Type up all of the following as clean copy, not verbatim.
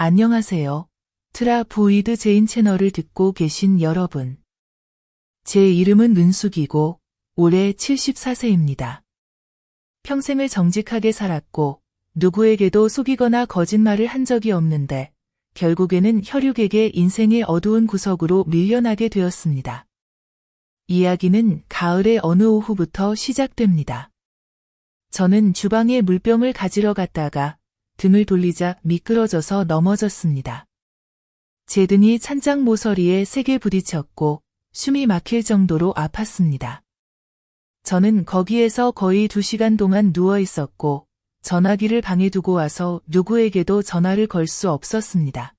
안녕하세요. 트라보이드 제인 채널을 듣고 계신 여러분. 제 이름은 은숙이고 올해 74세입니다. 평생을 정직하게 살았고 누구에게도 속이거나 거짓말을 한 적이 없는데 결국에는 혈육에게 인생의 어두운 구석으로 밀려나게 되었습니다. 이야기는 가을의 어느 오후부터 시작됩니다. 저는 주방에 물병을 가지러 갔다가 등을 돌리자 미끄러져서 넘어졌습니다. 제 등이 찬장 모서리에 세게 부딪혔고 숨이 막힐 정도로 아팠습니다. 저는 거기에서 거의 2시간 동안 누워 있었고 전화기를 방에 두고 와서 누구에게도 전화를 걸 수 없었습니다.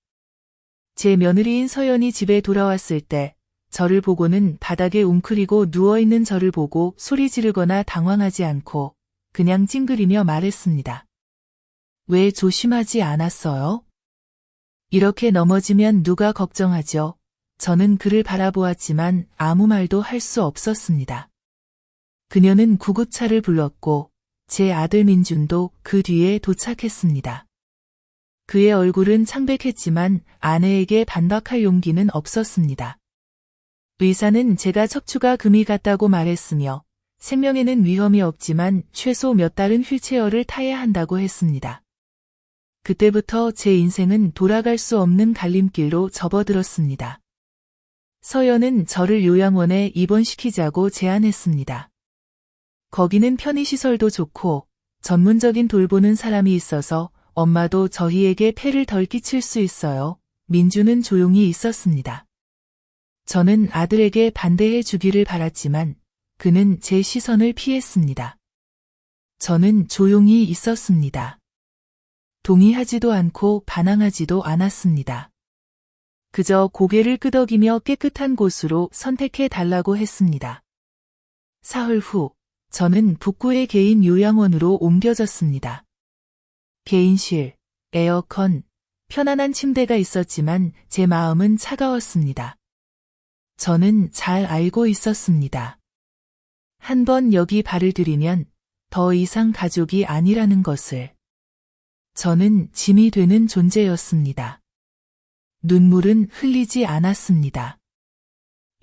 제 며느리인 서연이 집에 돌아왔을 때 저를 보고는 바닥에 웅크리고 누워있는 저를 보고 소리 지르거나 당황하지 않고 그냥 찡그리며 말했습니다. 왜 조심하지 않았어요? 이렇게 넘어지면 누가 걱정하죠? 저는 그를 바라보았지만 아무 말도 할 수 없었습니다. 그녀는 구급차를 불렀고 제 아들 민준도 그 뒤에 도착했습니다. 그의 얼굴은 창백했지만 아내에게 반박할 용기는 없었습니다. 의사는 제가 척추가 금이 갔다고 말했으며 생명에는 위험이 없지만 최소 몇 달은 휠체어를 타야 한다고 했습니다. 그때부터 제 인생은 돌아갈 수 없는 갈림길로 접어들었습니다. 서연은 저를 요양원에 입원시키자고 제안했습니다. 거기는 편의시설도 좋고 전문적인 돌보는 사람이 있어서 엄마도 저희에게 폐를 덜 끼칠 수 있어요. 민주는 조용히 있었습니다. 저는 아들에게 반대해 주기를 바랐지만 그는 제 시선을 피했습니다. 저는 조용히 있었습니다. 동의하지도 않고 반항하지도 않았습니다. 그저 고개를 끄덕이며 깨끗한 곳으로 선택해 달라고 했습니다. 사흘 후, 저는 북구의 개인 요양원으로 옮겨졌습니다. 개인실, 에어컨, 편안한 침대가 있었지만 제 마음은 차가웠습니다. 저는 잘 알고 있었습니다. 한번 여기 발을 들이면 더 이상 가족이 아니라는 것을. 저는 짐이 되는 존재였습니다. 눈물은 흘리지 않았습니다.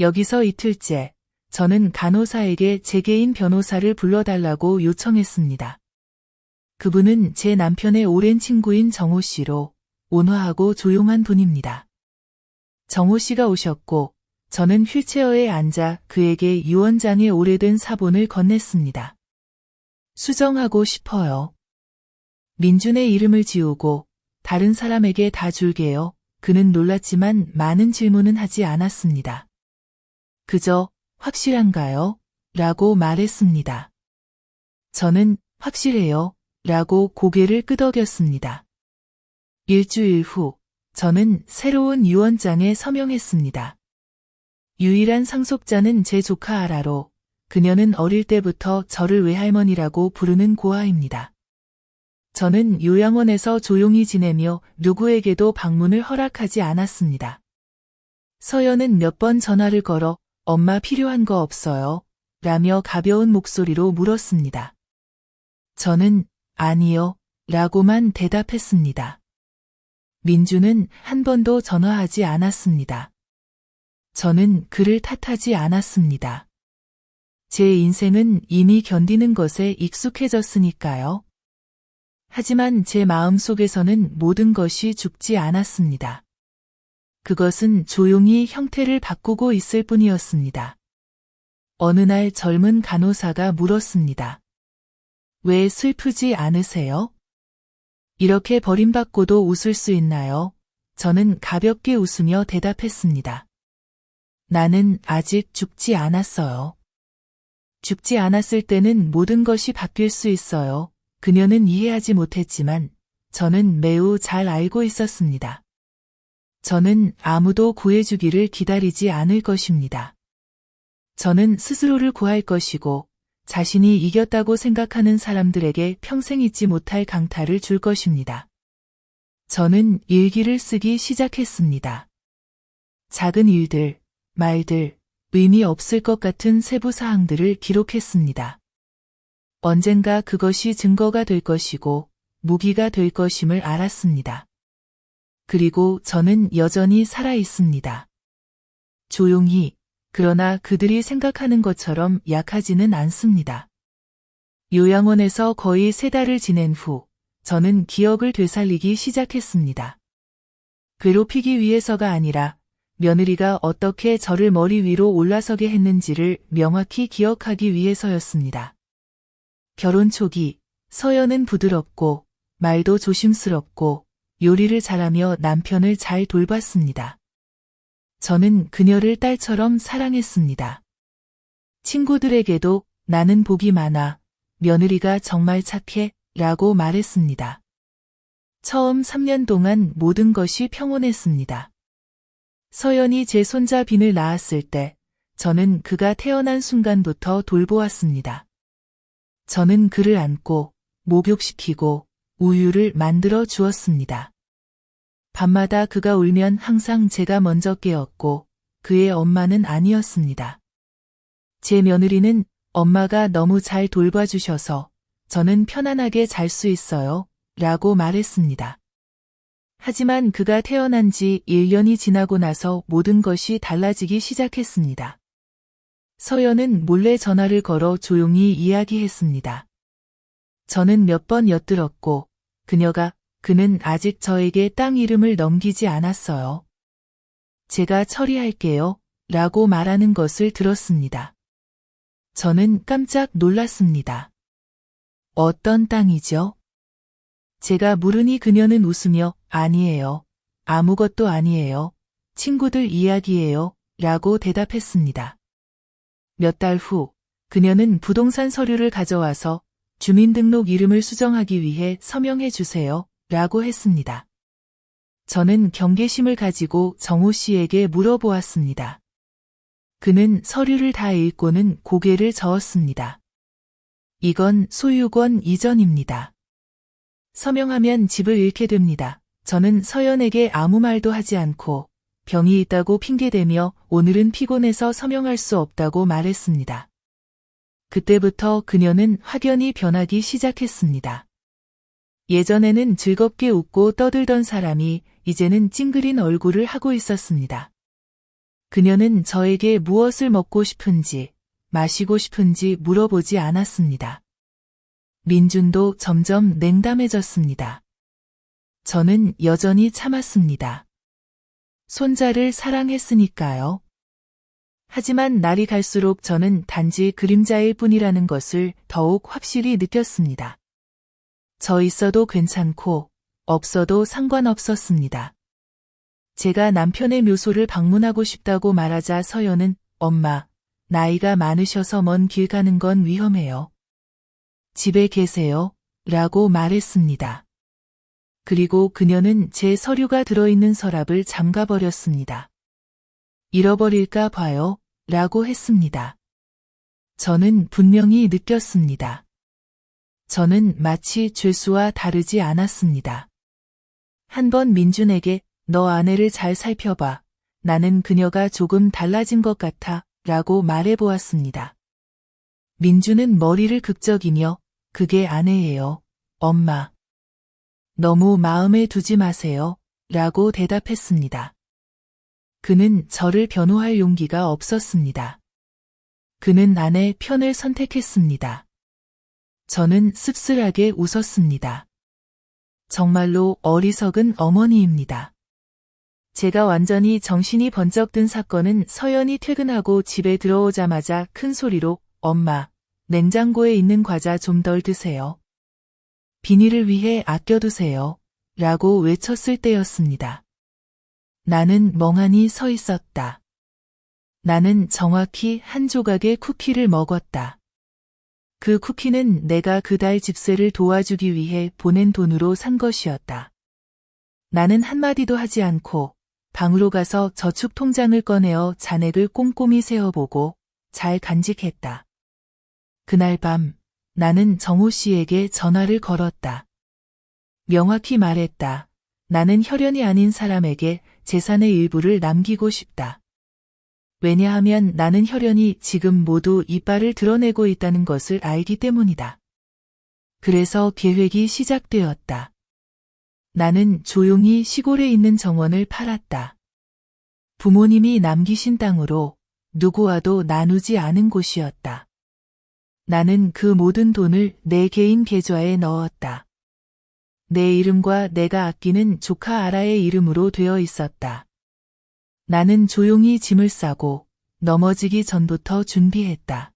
여기서 이틀째, 저는 간호사에게 제 개인 변호사를 불러달라고 요청했습니다. 그분은 제 남편의 오랜 친구인 정호 씨로 온화하고 조용한 분입니다. 정호 씨가 오셨고 저는 휠체어에 앉아 그에게 유언장의 오래된 사본을 건넸습니다. 수정하고 싶어요. 민준의 이름을 지우고 다른 사람에게 다 줄게요. 그는 놀랐지만 많은 질문은 하지 않았습니다. 그저 확실한가요? 라고 말했습니다. 저는 확실해요. 라고 고개를 끄덕였습니다. 일주일 후, 저는 새로운 유언장에 서명했습니다. 유일한 상속자는 제 조카 아라로, 그녀는 어릴 때부터 저를 외할머니라고 부르는 고아입니다. 저는 요양원에서 조용히 지내며 누구에게도 방문을 허락하지 않았습니다. 서연은 몇 번 전화를 걸어 엄마 필요한 거 없어요? 라며 가벼운 목소리로 물었습니다. 저는 아니요 라고만 대답했습니다. 민주는 한 번도 전화하지 않았습니다. 저는 그를 탓하지 않았습니다. 제 인생은 이미 견디는 것에 익숙해졌으니까요. 하지만 제 마음속에서는 모든 것이 죽지 않았습니다. 그것은 조용히 형태를 바꾸고 있을 뿐이었습니다. 어느 날 젊은 간호사가 물었습니다. 왜 슬프지 않으세요? 이렇게 버림받고도 웃을 수 있나요? 저는 가볍게 웃으며 대답했습니다. 나는 아직 죽지 않았어요. 죽지 않았을 때는 모든 것이 바뀔 수 있어요. 그녀는 이해하지 못했지만 저는 매우 잘 알고 있었습니다. 저는 아무도 구해주기를 기다리지 않을 것입니다. 저는 스스로를 구할 것이고 자신이 이겼다고 생각하는 사람들에게 평생 잊지 못할 강타를 줄 것입니다. 저는 일기를 쓰기 시작했습니다. 작은 일들, 말들, 의미 없을 것 같은 세부 사항들을 기록했습니다. 언젠가 그것이 증거가 될 것이고 무기가 될 것임을 알았습니다. 그리고 저는 여전히 살아 있습니다. 조용히, 그러나 그들이 생각하는 것처럼 약하지는 않습니다. 요양원에서 거의 3달을 지낸 후, 저는 기억을 되살리기 시작했습니다. 괴롭히기 위해서가 아니라 며느리가 어떻게 저를 머리 위로 올라서게 했는지를 명확히 기억하기 위해서였습니다. 결혼 초기, 서연은 부드럽고 말도 조심스럽고 요리를 잘하며 남편을 잘 돌봤습니다. 저는 그녀를 딸처럼 사랑했습니다. 친구들에게도 나는 복이 많아, 며느리가 정말 착해, 라고 말했습니다. 처음 3년 동안 모든 것이 평온했습니다. 서연이 제 손자 빈을 낳았을 때 저는 그가 태어난 순간부터 돌보았습니다. 저는 그를 안고 목욕시키고 우유를 만들어 주었습니다. 밤마다 그가 울면 항상 제가 먼저 깨었고 그의 엄마는 아니었습니다. 제 며느리는 엄마가 너무 잘 돌봐주셔서 저는 편안하게 잘 수 있어요, 라고 말했습니다. 하지만 그가 태어난 지 1년이 지나고 나서 모든 것이 달라지기 시작했습니다. 서연은 몰래 전화를 걸어 조용히 이야기했습니다. 저는 몇 번 엿들었고 그는 아직 저에게 땅 이름을 넘기지 않았어요. 제가 처리할게요, 라고 말하는 것을 들었습니다. 저는 깜짝 놀랐습니다. 어떤 땅이죠? 제가 물으니 그녀는 웃으며 아니에요. 아무것도 아니에요. 친구들 이야기예요. 라고 대답했습니다. 몇 달 후 그녀는 부동산 서류를 가져와서 주민등록 이름을 수정하기 위해 서명해 주세요. 라고 했습니다. 저는 경계심을 가지고 정호 씨에게 물어보았습니다. 그는 서류를 다 읽고는 고개를 저었습니다. 이건 소유권 이전입니다. 서명하면 집을 잃게 됩니다. 저는 서연에게 아무 말도 하지 않고 병이 있다고 핑계대며 오늘은 피곤해서 서명할 수 없다고 말했습니다. 그때부터 그녀는 확연히 변하기 시작했습니다. 예전에는 즐겁게 웃고 떠들던 사람이 이제는 찡그린 얼굴을 하고 있었습니다. 그녀는 저에게 무엇을 먹고 싶은지, 마시고 싶은지 물어보지 않았습니다. 민준도 점점 냉담해졌습니다. 저는 여전히 참았습니다. 손자를 사랑했으니까요. 하지만 날이 갈수록 저는 단지 그림자일 뿐이라는 것을 더욱 확실히 느꼈습니다. 저 있어도 괜찮고 없어도 상관없었습니다. 제가 남편의 묘소를 방문하고 싶다고 말하자 서연은 엄마, 나이가 많으셔서 먼 길 가는 건 위험해요. 집에 계세요. 라고 말했습니다. 그리고 그녀는 제 서류가 들어있는 서랍을 잠가버렸습니다. 잃어버릴까 봐요. 라고 했습니다. 저는 분명히 느꼈습니다. 저는 마치 죄수와 다르지 않았습니다. 한 번 민준에게 너 아내를 잘 살펴봐. 나는 그녀가 조금 달라진 것 같아. 라고 말해보았습니다. 민준은 머리를 극적이며 그게 아내예요. 엄마. 너무 마음에 두지 마세요. 라고 대답했습니다. 그는 저를 변호할 용기가 없었습니다. 그는 아내 편을 선택했습니다. 저는 씁쓸하게 웃었습니다. 정말로 어리석은 어머니입니다. 제가 완전히 정신이 번쩍 든 사건은 서연이 퇴근하고 집에 들어오자마자 큰 소리로 엄마, 냉장고에 있는 과자 좀 덜 드세요. 비닐을 위해 아껴두세요. 라고 외쳤을 때였습니다. 나는 멍하니 서 있었다. 나는 정확히 한 조각의 쿠키를 먹었다. 그 쿠키는 내가 그달 집세를 도와주기 위해 보낸 돈으로 산 것이었다. 나는 한마디도 하지 않고 방으로 가서 저축 통장을 꺼내어 잔액을 꼼꼼히 세어보고 잘 간직했다. 그날 밤 나는 정호 씨에게 전화를 걸었다. 명확히 말했다. 나는 혈연이 아닌 사람에게 재산의 일부를 남기고 싶다. 왜냐하면 나는 혈연이 지금 모두 이빨을 드러내고 있다는 것을 알기 때문이다. 그래서 계획이 시작되었다. 나는 조용히 시골에 있는 정원을 팔았다. 부모님이 남기신 땅으로 누구와도 나누지 않은 곳이었다. 나는 그 모든 돈을 내 개인 계좌에 넣었다. 내 이름과 내가 아끼는 조카 아라의 이름으로 되어 있었다. 나는 조용히 짐을 싸고 넘어지기 전부터 준비했다.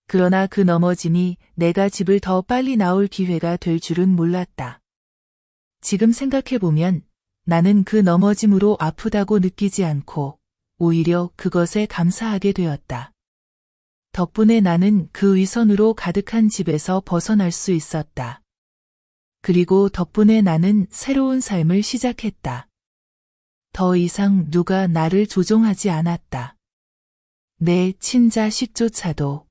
그러나 그 넘어짐이 내가 집을 더 빨리 나올 기회가 될 줄은 몰랐다. 지금 생각해보면 나는 그 넘어짐으로 아프다고 느끼지 않고 오히려 그것에 감사하게 되었다. 덕분에 나는 그 위선으로 가득한 집에서 벗어날 수 있었다. 그리고 덕분에 나는 새로운 삶을 시작했다. 더 이상 누가 나를 조종하지 않았다. 내 친자식조차도.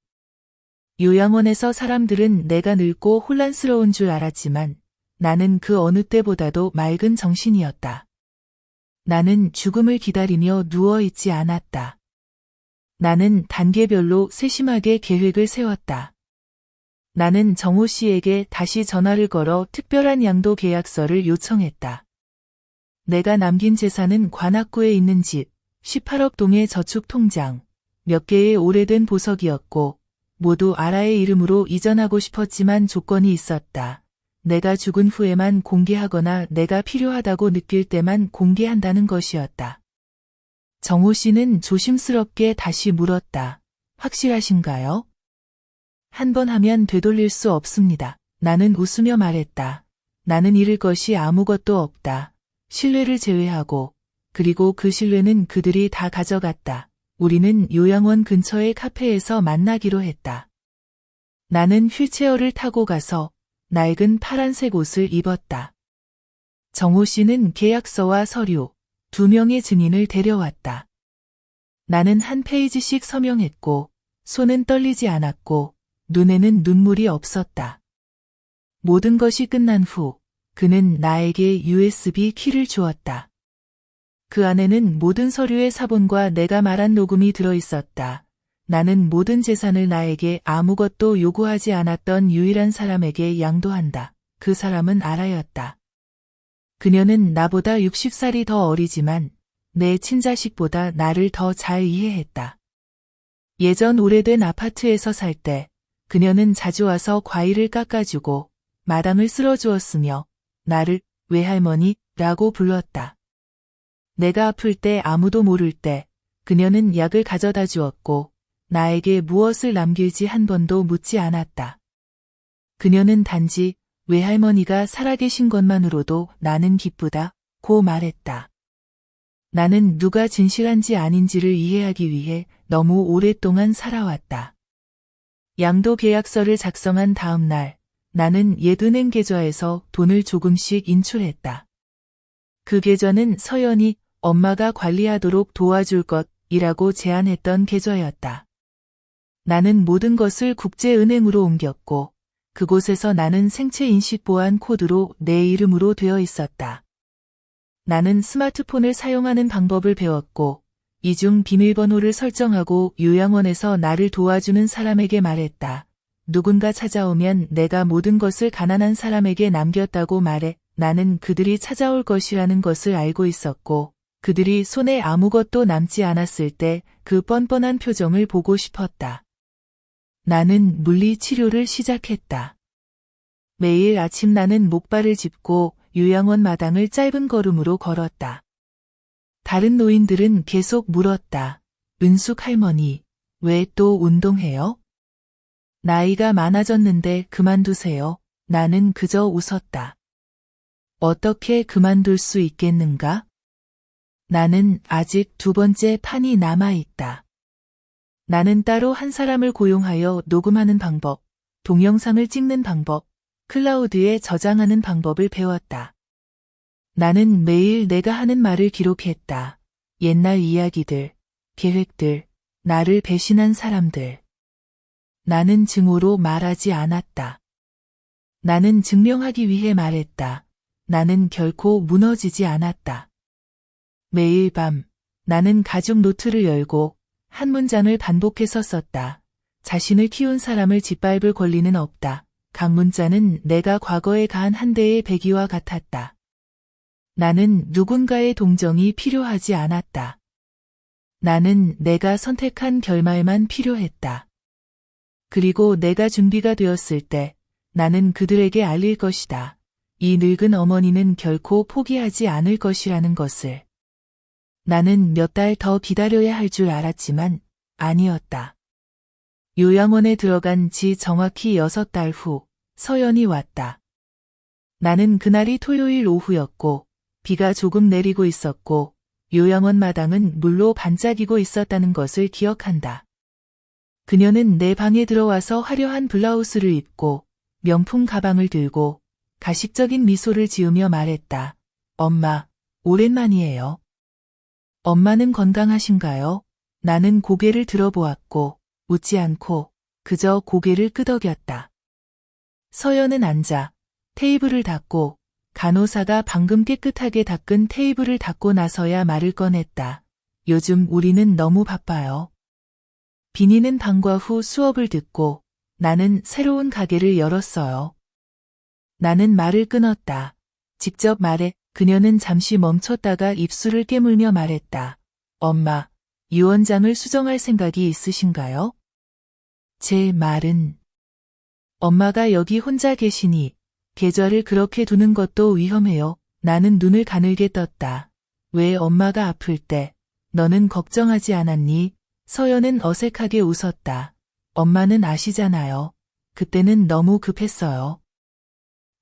요양원에서 사람들은 내가 늙고 혼란스러운 줄 알았지만 나는 그 어느 때보다도 맑은 정신이었다. 나는 죽음을 기다리며 누워있지 않았다. 나는 단계별로 세심하게 계획을 세웠다. 나는 정호 씨에게 다시 전화를 걸어 특별한 양도 계약서를 요청했다. 내가 남긴 재산은 관악구에 있는 집, 18억 동의 저축통장, 몇 개의 오래된 보석이었고 모두 아라의 이름으로 이전하고 싶었지만 조건이 있었다. 내가 죽은 후에만 공개하거나 내가 필요하다고 느낄 때만 공개한다는 것이었다. 정호 씨는 조심스럽게 다시 물었다. 확실하신가요? 한 번 하면 되돌릴 수 없습니다. 나는 웃으며 말했다. 나는 잃을 것이 아무것도 없다. 신뢰를 제외하고, 그리고 그 신뢰는 그들이 다 가져갔다. 우리는 요양원 근처의 카페에서 만나기로 했다. 나는 휠체어를 타고 가서 낡은 파란색 옷을 입었다. 정호 씨는 계약서와 서류, 2명의 증인을 데려왔다. 나는 한 페이지씩 서명했고 손은 떨리지 않았고 눈에는 눈물이 없었다. 모든 것이 끝난 후 그는 나에게 USB 키를 주었다. 그 안에는 모든 서류의 사본과 내가 말한 녹음이 들어있었다. 나는 모든 재산을 나에게 아무것도 요구하지 않았던 유일한 사람에게 양도한다. 그 사람은 아라였다. 그녀는 나보다 60살이 더 어리지만 내 친자식보다 나를 더 잘 이해했다. 예전 오래된 아파트에서 살 때 그녀는 자주 와서 과일을 깎아주고 마당을 쓸어주었으며 나를 외할머니라고 불렀다. 내가 아플 때 아무도 모를 때 그녀는 약을 가져다 주었고 나에게 무엇을 남길지 한 번도 묻지 않았다. 그녀는 단지 외할머니가 살아계신 것만으로도 나는 기쁘다고 말했다. 나는 누가 진실한지 아닌지를 이해하기 위해 너무 오랫동안 살아왔다. 양도 계약서를 작성한 다음 날 나는 옛은행 계좌에서 돈을 조금씩 인출했다. 그 계좌는 서연이 엄마가 관리하도록 도와줄 것이라고 제안했던 계좌였다. 나는 모든 것을 국제은행으로 옮겼고 그곳에서 나는 생체인식보안 코드로 내 이름으로 되어 있었다. 나는 스마트폰을 사용하는 방법을 배웠고 이중 비밀번호를 설정하고 요양원에서 나를 도와주는 사람에게 말했다. 누군가 찾아오면 내가 모든 것을 가난한 사람에게 남겼다고 말해. 나는 그들이 찾아올 것이라는 것을 알고 있었고 그들이 손에 아무것도 남지 않았을 때 그 뻔뻔한 표정을 보고 싶었다. 나는 물리치료를 시작했다. 매일 아침 나는 목발을 짚고 요양원 마당을 짧은 걸음으로 걸었다. 다른 노인들은 계속 물었다. 은숙 할머니, 왜 또 운동해요? 나이가 많아졌는데 그만두세요. 나는 그저 웃었다. 어떻게 그만둘 수 있겠는가? 나는 아직 2번째 판이 남아있다. 나는 따로 한 사람을 고용하여 녹음하는 방법, 동영상을 찍는 방법, 클라우드에 저장하는 방법을 배웠다. 나는 매일 내가 하는 말을 기록했다. 옛날 이야기들, 계획들, 나를 배신한 사람들. 나는 증오로 말하지 않았다. 나는 증명하기 위해 말했다. 나는 결코 무너지지 않았다. 매일 밤 나는 가죽 노트를 열고 한 문장을 반복해서 썼다. 자신을 키운 사람을 짓밟을 권리는 없다. 각 문자는 내가 과거에 가한 한 대의 배기와 같았다. 나는 누군가의 동정이 필요하지 않았다. 나는 내가 선택한 결말만 필요했다. 그리고 내가 준비가 되었을 때 나는 그들에게 알릴 것이다. 이 늙은 어머니는 결코 포기하지 않을 것이라는 것을. 나는 몇 달 더 기다려야 할 줄 알았지만 아니었다. 요양원에 들어간 지 정확히 6달 후 서연이 왔다. 나는 그날이 토요일 오후였고 비가 조금 내리고 있었고 요양원 마당은 물로 반짝이고 있었다는 것을 기억한다. 그녀는 내 방에 들어와서 화려한 블라우스를 입고 명품 가방을 들고 가식적인 미소를 지으며 말했다. 엄마, 오랜만이에요. 엄마는 건강하신가요? 나는 고개를 들어보았고 웃지 않고 그저 고개를 끄덕였다. 서연은 앉아 테이블을 닦고 간호사가 방금 깨끗하게 닦은 테이블을 닦고 나서야 말을 꺼냈다. 요즘 우리는 너무 바빠요. 비니는 방과 후 수업을 듣고 나는 새로운 가게를 열었어요. 나는 말을 끊었다. 직접 말해. 그녀는 잠시 멈췄다가 입술을 깨물며 말했다. 엄마, 유원장을 수정할 생각이 있으신가요? 제 말은 엄마가 여기 혼자 계시니 계좌를 그렇게 두는 것도 위험해요. 나는 눈을 가늘게 떴다. 왜 엄마가 아플 때 너는 걱정하지 않았니? 서연은 어색하게 웃었다. 엄마는 아시잖아요. 그때는 너무 급했어요.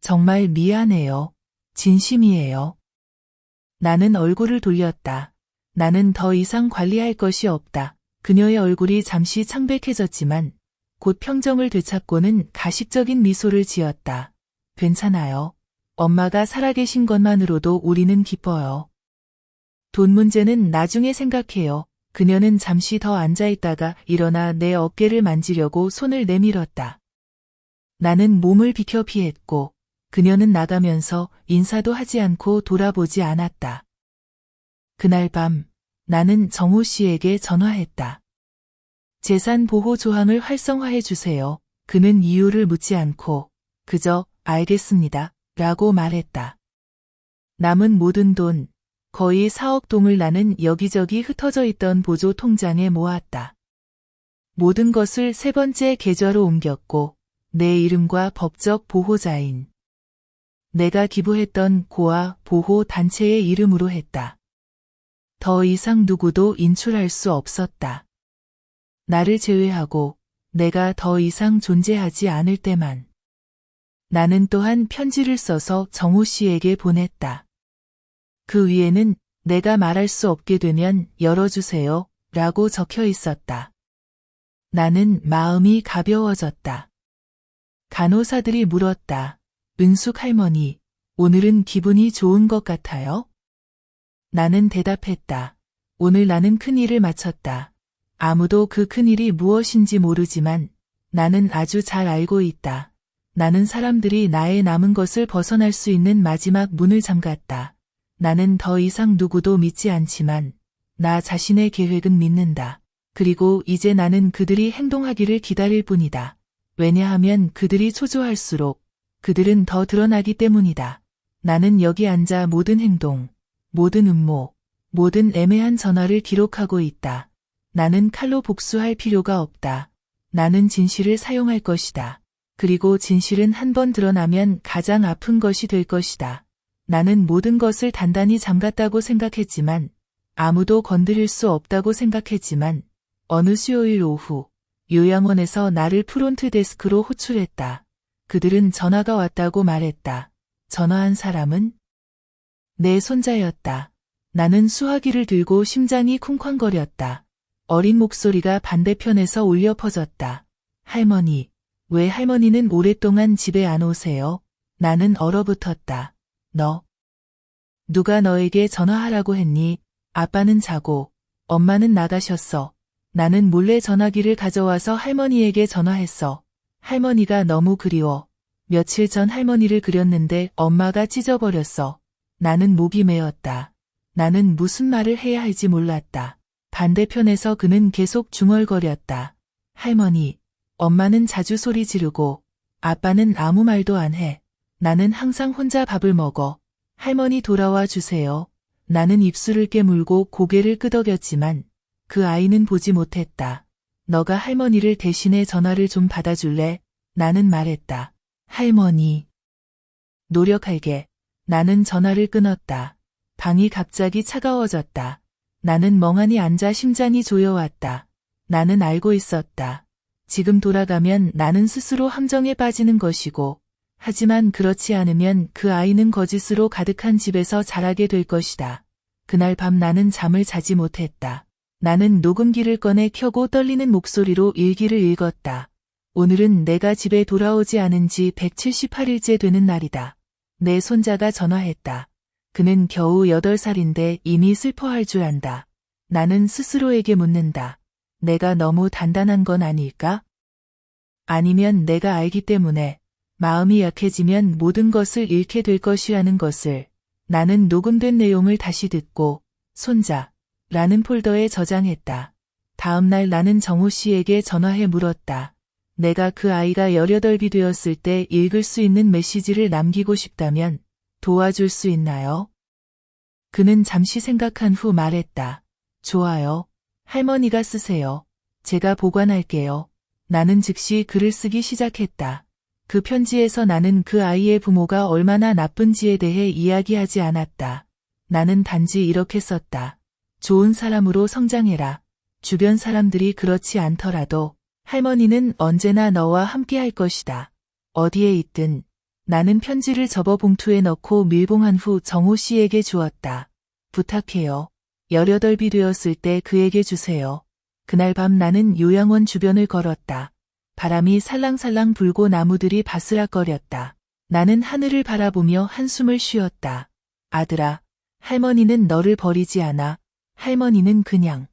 정말 미안해요. 진심이에요. 나는 얼굴을 돌렸다. 나는 더 이상 관리할 것이 없다. 그녀의 얼굴이 잠시 창백해졌지만 곧 평정을 되찾고는 가식적인 미소를 지었다. 괜찮아요. 엄마가 살아계신 것만으로도 우리는 기뻐요. 돈 문제는 나중에 생각해요. 그녀는 잠시 더 앉아있다가 일어나 내 어깨를 만지려고 손을 내밀었다. 나는 몸을 비켜 피했고 그녀는 나가면서 인사도 하지 않고 돌아보지 않았다. 그날 밤 나는 정호 씨에게 전화했다. 재산 보호 조항을 활성화해 주세요. 그는 이유를 묻지 않고 그저 알겠습니다. 라고 말했다. 남은 모든 돈, 거의 4억 동을 나는 여기저기 흩어져 있던 보조 통장에 모았다. 모든 것을 3번째 계좌로 옮겼고 내 이름과 법적 보호자인 내가 기부했던 고아 보호 단체의 이름으로 했다. 더 이상 누구도 인출할 수 없었다. 나를 제외하고 내가 더 이상 존재하지 않을 때만. 나는 또한 편지를 써서 정호 씨에게 보냈다. 그 위에는 내가 말할 수 없게 되면 열어주세요 라고 적혀 있었다. 나는 마음이 가벼워졌다. 간호사들이 물었다. 은숙 할머니, 오늘은 기분이 좋은 것 같아요? 나는 대답했다. 오늘 나는 큰일을 마쳤다. 아무도 그 큰일이 무엇인지 모르지만 나는 아주 잘 알고 있다. 나는 사람들이 나의 남은 것을 벗어날 수 있는 마지막 문을 잠갔다. 나는 더 이상 누구도 믿지 않지만 나 자신의 계획은 믿는다. 그리고 이제 나는 그들이 행동하기를 기다릴 뿐이다. 왜냐하면 그들이 초조할수록 그들은 더 드러나기 때문이다. 나는 여기 앉아 모든 행동, 모든 음모, 모든 애매한 전화를 기록하고 있다. 나는 칼로 복수할 필요가 없다. 나는 진실을 사용할 것이다. 그리고 진실은 한 번 드러나면 가장 아픈 것이 될 것이다. 나는 모든 것을 단단히 잠갔다고 생각했지만 아무도 건드릴 수 없다고 생각했지만 어느 수요일 오후 요양원에서 나를 프론트 데스크로 호출했다. 그들은 전화가 왔다고 말했다. 전화한 사람은 내 손자였다. 나는 수화기를 들고 심장이 쿵쾅거렸다. 어린 목소리가 반대편에서 울려 퍼졌다. 할머니, 왜 할머니는 오랫동안 집에 안 오세요? 나는 얼어붙었다. 너. 누가 너에게 전화하라고 했니? 아빠는 자고, 엄마는 나가셨어. 나는 몰래 전화기를 가져와서 할머니에게 전화했어. 할머니가 너무 그리워. 며칠 전 할머니를 그렸는데 엄마가 찢어버렸어. 나는 목이 메었다. 나는 무슨 말을 해야 할지 몰랐다. 반대편에서 그는 계속 중얼거렸다. 할머니, 엄마는 자주 소리 지르고 아빠는 아무 말도 안 해. 나는 항상 혼자 밥을 먹어. 할머니 돌아와 주세요. 나는 입술을 깨물고 고개를 끄덕였지만 그 아이는 보지 못했다. 너가 할머니를 대신해 전화를 좀 받아줄래? 나는 말했다. 할머니. 노력할게. 나는 전화를 끊었다. 방이 갑자기 차가워졌다. 나는 멍하니 앉아 심장이 조여왔다. 나는 알고 있었다. 지금 돌아가면 나는 스스로 함정에 빠지는 것이고, 하지만 그렇지 않으면 그 아이는 거짓으로 가득한 집에서 자라게 될 것이다. 그날 밤 나는 잠을 자지 못했다. 나는 녹음기를 꺼내 켜고 떨리는 목소리로 일기를 읽었다. 오늘은 내가 집에 돌아오지 않은 지 178일째 되는 날이다. 내 손자가 전화했다. 그는 겨우 8살인데 이미 슬퍼할 줄 안다. 나는 스스로에게 묻는다. 내가 너무 단단한 건 아닐까? 아니면 내가 알기 때문에 마음이 약해지면 모든 것을 잃게 될 것이라는 것을. 나는 녹음된 내용을 다시 듣고 손자 라는 폴더에 저장했다. 다음 날 나는 정호 씨에게 전화해 물었다. 내가 그 아이가 18이 되었을 때 읽을 수 있는 메시지를 남기고 싶다면 도와줄 수 있나요? 그는 잠시 생각한 후 말했다. 좋아요. 할머니가 쓰세요. 제가 보관할게요. 나는 즉시 글을 쓰기 시작했다. 그 편지에서 나는 그 아이의 부모가 얼마나 나쁜지에 대해 이야기하지 않았다. 나는 단지 이렇게 썼다. 좋은 사람으로 성장해라. 주변 사람들이 그렇지 않더라도 할머니는 언제나 너와 함께 할 것이다. 어디에 있든. 나는 편지를 접어 봉투에 넣고 밀봉한 후 정호 씨에게 주었다. 부탁해요. 18이 되었을 때 그에게 주세요. 그날 밤 나는 요양원 주변을 걸었다. 바람이 살랑살랑 불고 나무들이 바스락거렸다. 나는 하늘을 바라보며 한숨을 쉬었다. 아들아, 할머니는 너를 버리지 않아. 할머니는 그냥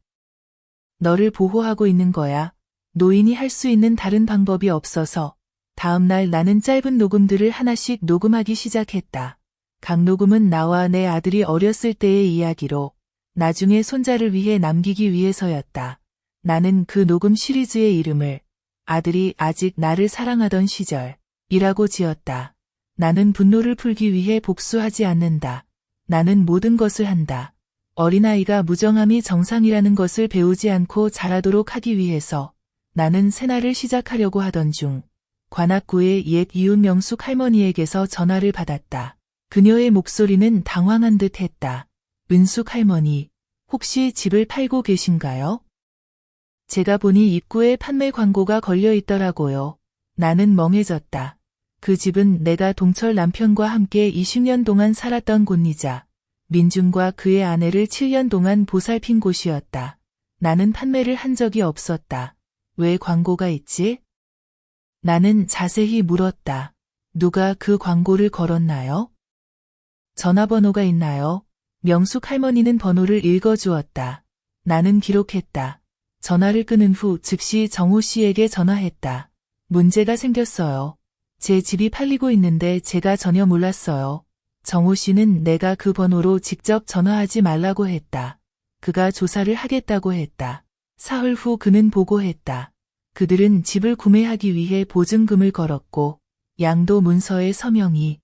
너를 보호하고 있는 거야. 노인이 할 수 있는 다른 방법이 없어서. 다음 날 나는 짧은 녹음들을 하나씩 녹음하기 시작했다. 각 녹음은 나와 내 아들이 어렸을 때의 이야기로 나중에 손자를 위해 남기기 위해서였다. 나는 그 녹음 시리즈의 이름을 아들이 아직 나를 사랑하던 시절이라고 지었다. 나는 분노를 풀기 위해 복수하지 않는다. 나는 모든 것을 한다. 어린아이가 무정함이 정상이라는 것을 배우지 않고 자라도록 하기 위해서 나는 새날을 시작하려고 하던 중 관악구의 옛 이웃 명숙 할머니에게서 전화를 받았다. 그녀의 목소리는 당황한 듯 했다. 은숙 할머니, 혹시 집을 팔고 계신가요? 제가 보니 입구에 판매 광고가 걸려 있더라고요. 나는 멍해졌다. 그 집은 내가 동철 남편과 함께 20년 동안 살았던 곳이자 민준과 그의 아내를 7년 동안 보살핀 곳이었다. 나는 판매를 한 적이 없었다. 왜 광고가 있지? 나는 자세히 물었다. 누가 그 광고를 걸었나요? 전화번호가 있나요? 명숙 할머니는 번호를 읽어주었다. 나는 기록했다. 전화를 끊은 후 즉시 정호 씨에게 전화했다. 문제가 생겼어요. 제 집이 팔리고 있는데 제가 전혀 몰랐어요. 정호 씨는 내가 그 번호로 직접 전화하지 말라고 했다. 그가 조사를 하겠다고 했다. 사흘 후 그는 보고했다. 그들은 집을 구매하기 위해 보증금을 걸었고 양도 문서의 서명이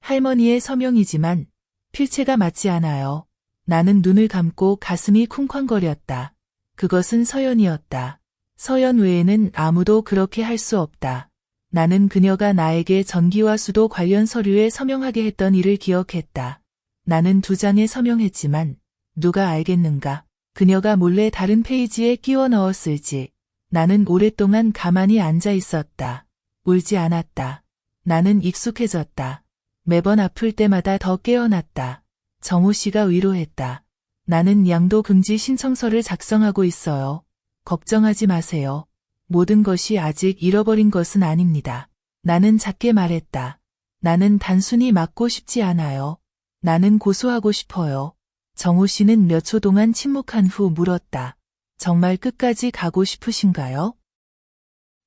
할머니의 서명이지만 필체가 맞지 않아요. 나는 눈을 감고 가슴이 쿵쾅거렸다. 그것은 서연이었다. 서연 외에는 아무도 그렇게 할 수 없다. 나는 그녀가 나에게 전기와 수도 관련 서류에 서명하게 했던 일을 기억했다. 나는 2장에 서명했지만 누가 알겠는가? 그녀가 몰래 다른 페이지에 끼워 넣었을지. 나는 오랫동안 가만히 앉아 있었다. 울지 않았다. 나는 익숙해졌다. 매번 아플 때마다 더 깨어났다. 정호 씨가 위로했다. 나는 양도 금지 신청서를 작성하고 있어요. 걱정하지 마세요. 모든 것이 아직 잃어버린 것은 아닙니다. 나는 작게 말했다. 나는 단순히 맞고 싶지 않아요. 나는 고소하고 싶어요. 정호 씨는 몇 초 동안 침묵한 후 물었다. 정말 끝까지 가고 싶으신가요?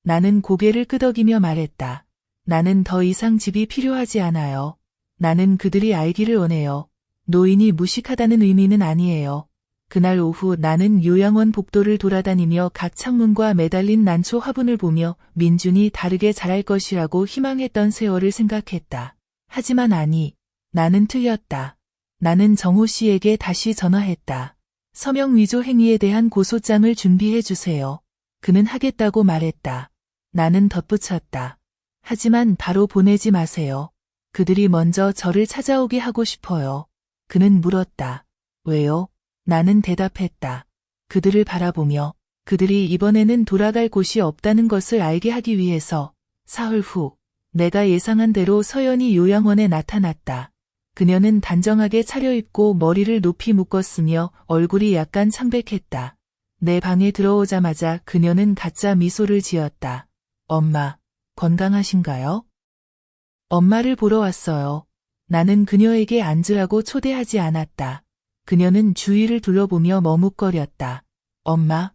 나는 고개를 끄덕이며 말했다. 나는 더 이상 집이 필요하지 않아요. 나는 그들이 알기를 원해요. 노인이 무식하다는 의미는 아니에요. 그날 오후 나는 요양원 복도를 돌아다니며 각 창문과 매달린 난초 화분을 보며 민준이 다르게 자랄 것이라고 희망했던 세월을 생각했다. 하지만 아니, 나는 틀렸다. 나는 정호 씨에게 다시 전화했다. 서명 위조 행위에 대한 고소장을 준비해 주세요. 그는 하겠다고 말했다. 나는 덧붙였다. 하지만 바로 보내지 마세요. 그들이 먼저 저를 찾아오게 하고 싶어요. 그는 물었다. 왜요? 나는 대답했다. 그들을 바라보며 그들이 이번에는 돌아갈 곳이 없다는 것을 알게 하기 위해서. 사흘 후 내가 예상한 대로 서연이 요양원에 나타났다. 그녀는 단정하게 차려입고 머리를 높이 묶었으며 얼굴이 약간 창백했다. 내 방에 들어오자마자 그녀는 가짜 미소를 지었다. 엄마, 건강하신가요? 엄마를 보러 왔어요. 나는 그녀에게 앉으라고 초대하지 않았다. 그녀는 주위를 둘러보며 머뭇거렸다. 엄마?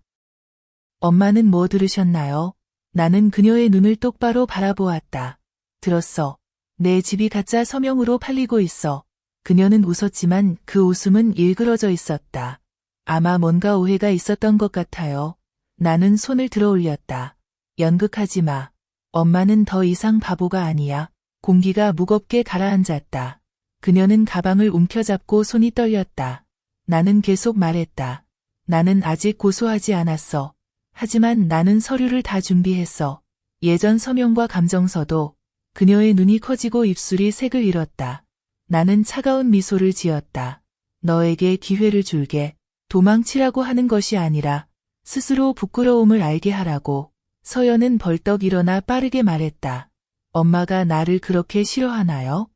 엄마는 뭐 들으셨나요? 나는 그녀의 눈을 똑바로 바라보았다. 들었어. 내 집이 가짜 서명으로 팔리고 있어. 그녀는 웃었지만 그 웃음은 일그러져 있었다. 아마 뭔가 오해가 있었던 것 같아요. 나는 손을 들어 올렸다. 연극하지 마. 엄마는 더 이상 바보가 아니야. 공기가 무겁게 가라앉았다. 그녀는 가방을 움켜잡고 손이 떨렸다. 나는 계속 말했다. 나는 아직 고소하지 않았어. 하지만 나는 서류를 다 준비했어. 예전 서명과 감정서도. 그녀의 눈이 커지고 입술이 색을 잃었다. 나는 차가운 미소를 지었다. 너에게 기회를 줄게. 도망치라고 하는 것이 아니라 스스로 부끄러움을 알게 하라고. 서연은 벌떡 일어나 빠르게 말했다. 엄마가 나를 그렇게 싫어하나요?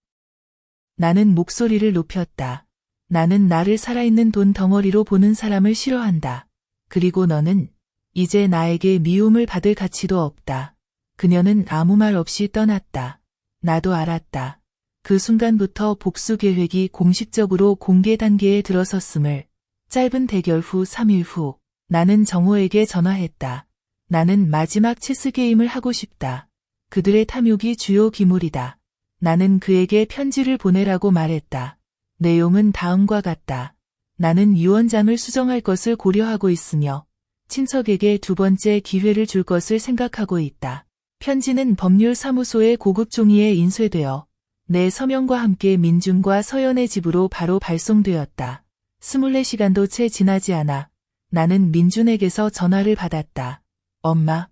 나는 목소리를 높였다. 나는 나를 살아있는 돈 덩어리로 보는 사람을 싫어한다. 그리고 너는 이제 나에게 미움을 받을 가치도 없다. 그녀는 아무 말 없이 떠났다. 나도 알았다. 그 순간부터 복수 계획이 공식적으로 공개 단계에 들어섰음을. 짧은 대결 후 3일 후 나는 정호에게 전화했다. 나는 마지막 체스 게임을 하고 싶다. 그들의 탐욕이 주요 기물이다. 나는 그에게 편지를 보내라고 말했다. 내용은 다음과 같다. 나는 유언장을 수정할 것을 고려하고 있으며 친척에게 두 번째 기회를 줄 것을 생각하고 있다. 편지는 법률사무소의 고급 종이에 인쇄되어 내 서명과 함께 민준과 서연의 집으로 바로 발송되었다. 24시간도 채 지나지 않아 나는 민준에게서 전화를 받았다. 엄마.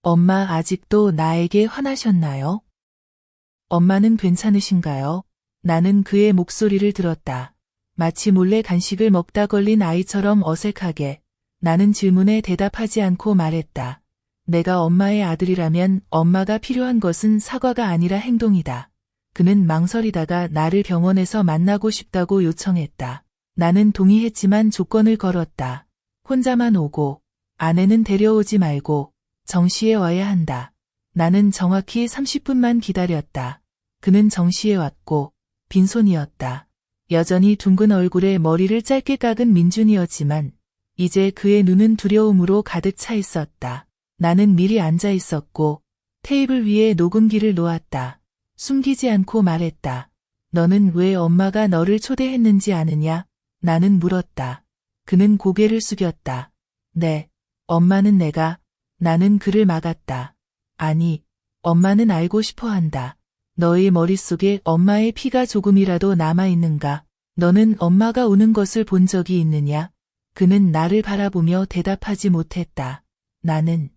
엄마 아직도 나에게 화나셨나요? 엄마는 괜찮으신가요? 나는 그의 목소리를 들었다. 마치 몰래 간식을 먹다 걸린 아이처럼 어색하게. 나는 질문에 대답하지 않고 말했다. 내가 엄마의 아들이라면 엄마가 필요한 것은 사과가 아니라 행동이다. 그는 망설이다가 나를 병원에서 만나고 싶다고 요청했다. 나는 동의했지만 조건을 걸었다. 혼자만 오고 아내는 데려오지 말고 정시에 와야 한다. 나는 정확히 30분만 기다렸다. 그는 정시에 왔고 빈손이었다. 여전히 둥근 얼굴에 머리를 짧게 깎은 민준이었지만 이제 그의 눈은 두려움으로 가득 차 있었다. 나는 미리 앉아 있었고 테이블 위에 녹음기를 놓았다. 숨기지 않고 말했다. 너는 왜 엄마가 너를 초대했는지 아느냐? 나는 물었다. 그는 고개를 숙였다. 네, 엄마는 나는 그를 막았다. 아니, 엄마는 알고 싶어 한다. 너의 머릿속에 엄마의 피가 조금이라도 남아있는가? 너는 엄마가 우는 것을 본 적이 있느냐? 그는 나를 바라보며 대답하지 못했다. 나는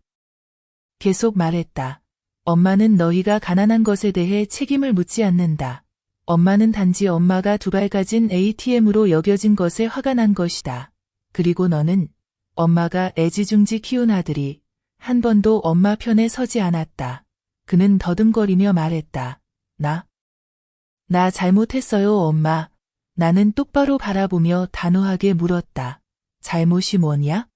계속 말했다. 엄마는 너희가 가난한 것에 대해 책임을 묻지 않는다. 엄마는 단지 엄마가 두 발 가진 ATM으로 여겨진 것에 화가 난 것이다. 그리고 너는 엄마가 애지중지 키운 아들이 한 번도 엄마 편에 서지 않았다. 그는 더듬거리며 말했다. 나 잘못했어요, 엄마. 나는 똑바로 바라보며 단호하게 물었다. 잘못이 뭐냐?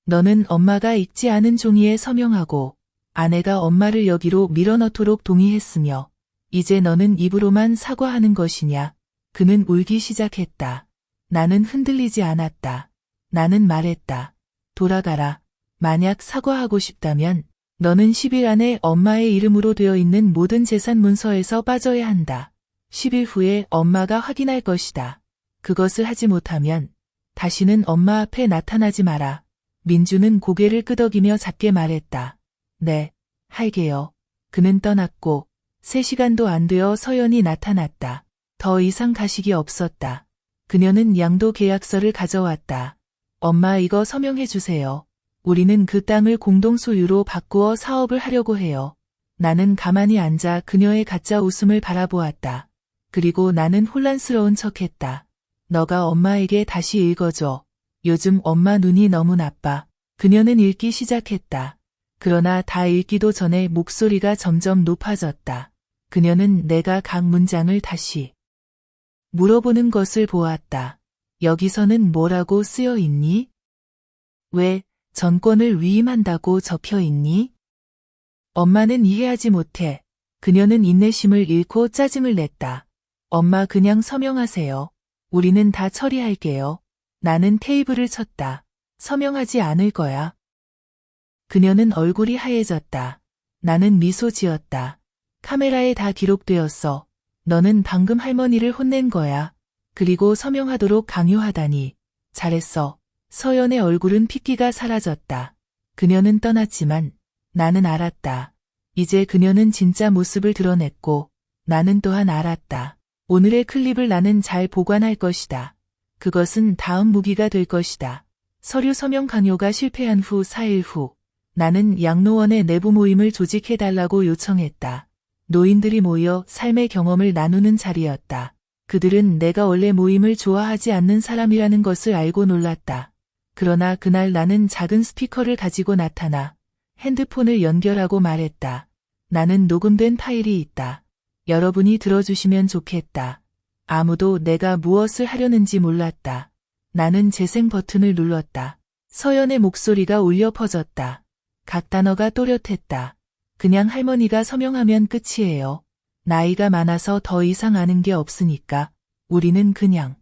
너는 엄마가 읽지 않은 종이에 서명하고 아내가 엄마를 여기로 밀어넣도록 동의했으며 이제 너는 입으로만 사과하는 것이냐? 그는 울기 시작했다. 나는 흔들리지 않았다. 나는 말했다. 돌아가라. 만약 사과하고 싶다면 너는 10일 안에 엄마의 이름으로 되어 있는 모든 재산 문서에서 빠져야 한다. 10일 후에 엄마가 확인할 것이다. 그것을 하지 못하면 다시는 엄마 앞에 나타나지 마라. 민주는 고개를 끄덕이며 작게 말했다. 네, 할게요. 그는 떠났고 3시간도 안 되어 서연이 나타났다. 더 이상 가식이 없었다. 그녀는 양도 계약서를 가져왔다. 엄마 이거 서명해 주세요. 우리는 그 땅을 공동 소유로 바꾸어 사업을 하려고 해요. 나는 가만히 앉아 그녀의 가짜 웃음을 바라보았다. 그리고 나는 혼란스러운 척했다. 너가 엄마에게 다시 읽어줘. 요즘 엄마 눈이 너무 나빠. 그녀는 읽기 시작했다. 그러나 다 읽기도 전에 목소리가 점점 높아졌다. 그녀는 내가 각 문장을 다시 물어보는 것을 보았다. 여기서는 뭐라고 쓰여 있니? 왜 전권을 위임한다고 적혀 있니? 엄마는 이해하지 못해. 그녀는 인내심을 잃고 짜증을 냈다. 엄마 그냥 서명하세요. 우리는 다 처리할게요. 나는 테이블을 쳤다. 서명하지 않을 거야. 그녀는 얼굴이 하얘졌다. 나는 미소 지었다. 카메라에 다 기록되었어. 너는 방금 할머니를 혼낸 거야. 그리고 서명하도록 강요하다니. 잘했어. 서연의 얼굴은 핏기가 사라졌다. 그녀는 떠났지만 나는 알았다. 이제 그녀는 진짜 모습을 드러냈고 나는 또한 알았다. 오늘의 클립을 나는 잘 보관할 것이다. 그것은 다음 무기가 될 것이다. 서류 서명 강요가 실패한 후 4일 후 나는 양로원의 내부 모임을 조직해달라고 요청했다. 노인들이 모여 삶의 경험을 나누는 자리였다. 그들은 내가 원래 모임을 좋아하지 않는 사람이라는 것을 알고 놀랐다. 그러나 그날 나는 작은 스피커를 가지고 나타나 핸드폰을 연결하고 말했다. 나는 녹음된 파일이 있다. 여러분이 들어주시면 좋겠다. 아무도 내가 무엇을 하려는지 몰랐다. 나는 재생 버튼을 눌렀다. 서연의 목소리가 울려 퍼졌다. 각 단어가 또렷했다. 그냥 할머니가 서명하면 끝이에요. 나이가 많아서 더 이상 아는 게 없으니까 우리는 그냥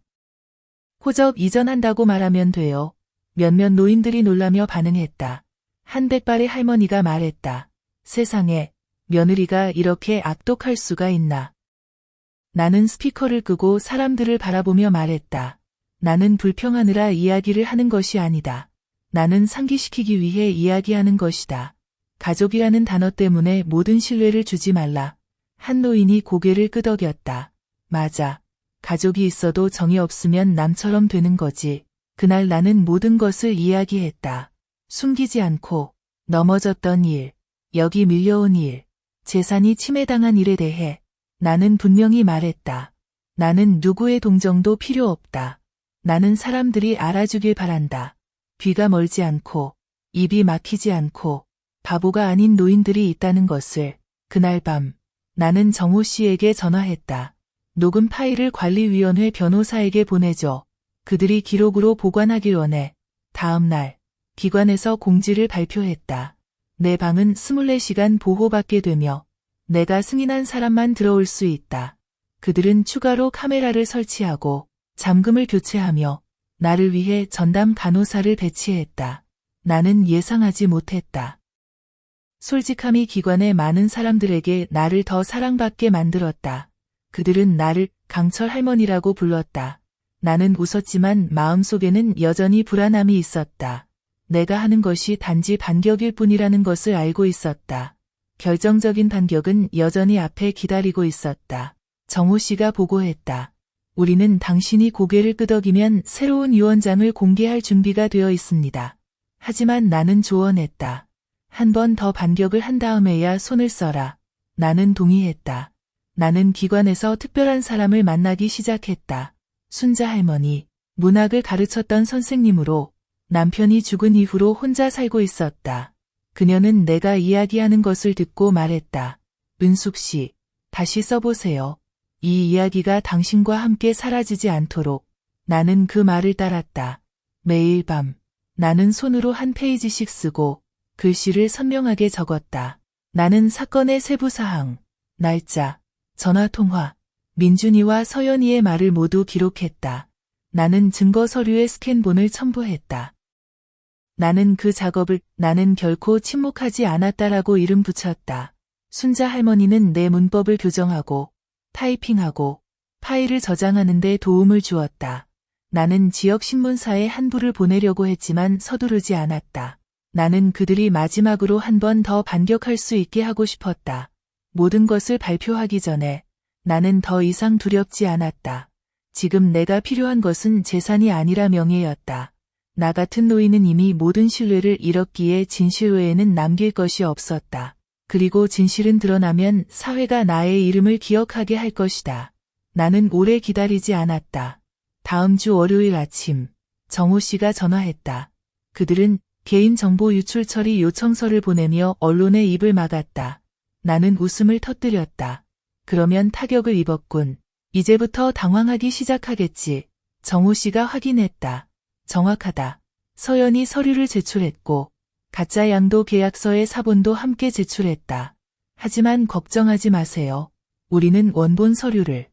호접 이전한다고 말하면 돼요. 몇몇 노인들이 놀라며 반응했다. 한백발의 할머니가 말했다. 세상에 며느리가 이렇게 악독할 수가 있나. 나는 스피커를 끄고 사람들을 바라보며 말했다. 나는 불평하느라 이야기를 하는 것이 아니다. 나는 상기시키기 위해 이야기하는 것이다. 가족이라는 단어 때문에 모든 신뢰를 주지 말라. 한 노인이 고개를 끄덕였다. 맞아. 가족이 있어도 정이 없으면 남처럼 되는 거지. 그날 나는 모든 것을 이야기했다. 숨기지 않고 넘어졌던 일, 여기 밀려온 일, 재산이 침해당한 일에 대해 나는 분명히 말했다. 나는 누구의 동정도 필요 없다. 나는 사람들이 알아주길 바란다. 귀가 멀지 않고 입이 막히지 않고 바보가 아닌 노인들이 있다는 것을. 그날 밤 나는 정호 씨에게 전화했다. 녹음 파일을 관리위원회 변호사에게 보내줘. 그들이 기록으로 보관하길 원해. 다음 날 기관에서 공지를 발표했다. 내 방은 24시간 보호받게 되며 내가 승인한 사람만 들어올 수 있다. 그들은 추가로 카메라를 설치하고 잠금을 교체하며 나를 위해 전담 간호사를 배치했다. 나는 예상하지 못했다. 솔직함이 기관의 많은 사람들에게 나를 더 사랑받게 만들었다. 그들은 나를 강철 할머니라고 불렀다. 나는 웃었지만 마음속에는 여전히 불안함이 있었다. 내가 하는 것이 단지 반격일 뿐이라는 것을 알고 있었다. 결정적인 반격은 여전히 앞에 기다리고 있었다. 정호 씨가 보고했다. 우리는 당신이 고개를 끄덕이면 새로운 유언장을 공개할 준비가 되어 있습니다. 하지만 나는 조언했다. 한 번 더 반격을 한 다음에야 손을 써라. 나는 동의했다. 나는 기관에서 특별한 사람을 만나기 시작했다. 순자 할머니, 문학을 가르쳤던 선생님으로 남편이 죽은 이후로 혼자 살고 있었다. 그녀는 내가 이야기하는 것을 듣고 말했다. 은숙 씨, 다시 써보세요. 이 이야기가 당신과 함께 사라지지 않도록. 나는 그 말을 따랐다. 매일 밤 나는 손으로 한 페이지씩 쓰고 글씨를 선명하게 적었다. 나는 사건의 세부 사항, 날짜, 전화통화, 민준이와 서연이의 말을 모두 기록했다. 나는 증거 서류에 스캔본을 첨부했다. 나는 그 작업을 나는 결코 침묵하지 않았다라고 이름 붙였다. 순자 할머니는 내 문법을 교정하고 타이핑하고 파일을 저장하는 데 도움을 주었다. 나는 지역 신문사에 한부를 보내려고 했지만 서두르지 않았다. 나는 그들이 마지막으로 한 번 더 반격할 수 있게 하고 싶었다. 모든 것을 발표하기 전에 나는 더 이상 두렵지 않았다. 지금 내가 필요한 것은 재산이 아니라 명예였다. 나 같은 노인은 이미 모든 신뢰를 잃었기에 진실 외에는 남길 것이 없었다. 그리고 진실은 드러나면 사회가 나의 이름을 기억하게 할 것이다. 나는 오래 기다리지 않았다. 다음 주 월요일 아침, 정호 씨가 전화했다. 그들은 개인정보 유출 처리 요청서를 보내며 언론의 입을 막았다. 나는 웃음을 터뜨렸다. 그러면 타격을 입었군. 이제부터 당황하기 시작하겠지. 정호 씨가 확인했다. 정확하다. 서연이 서류를 제출했고 가짜 양도 계약서의 사본도 함께 제출했다. 하지만 걱정하지 마세요. 우리는 원본 서류를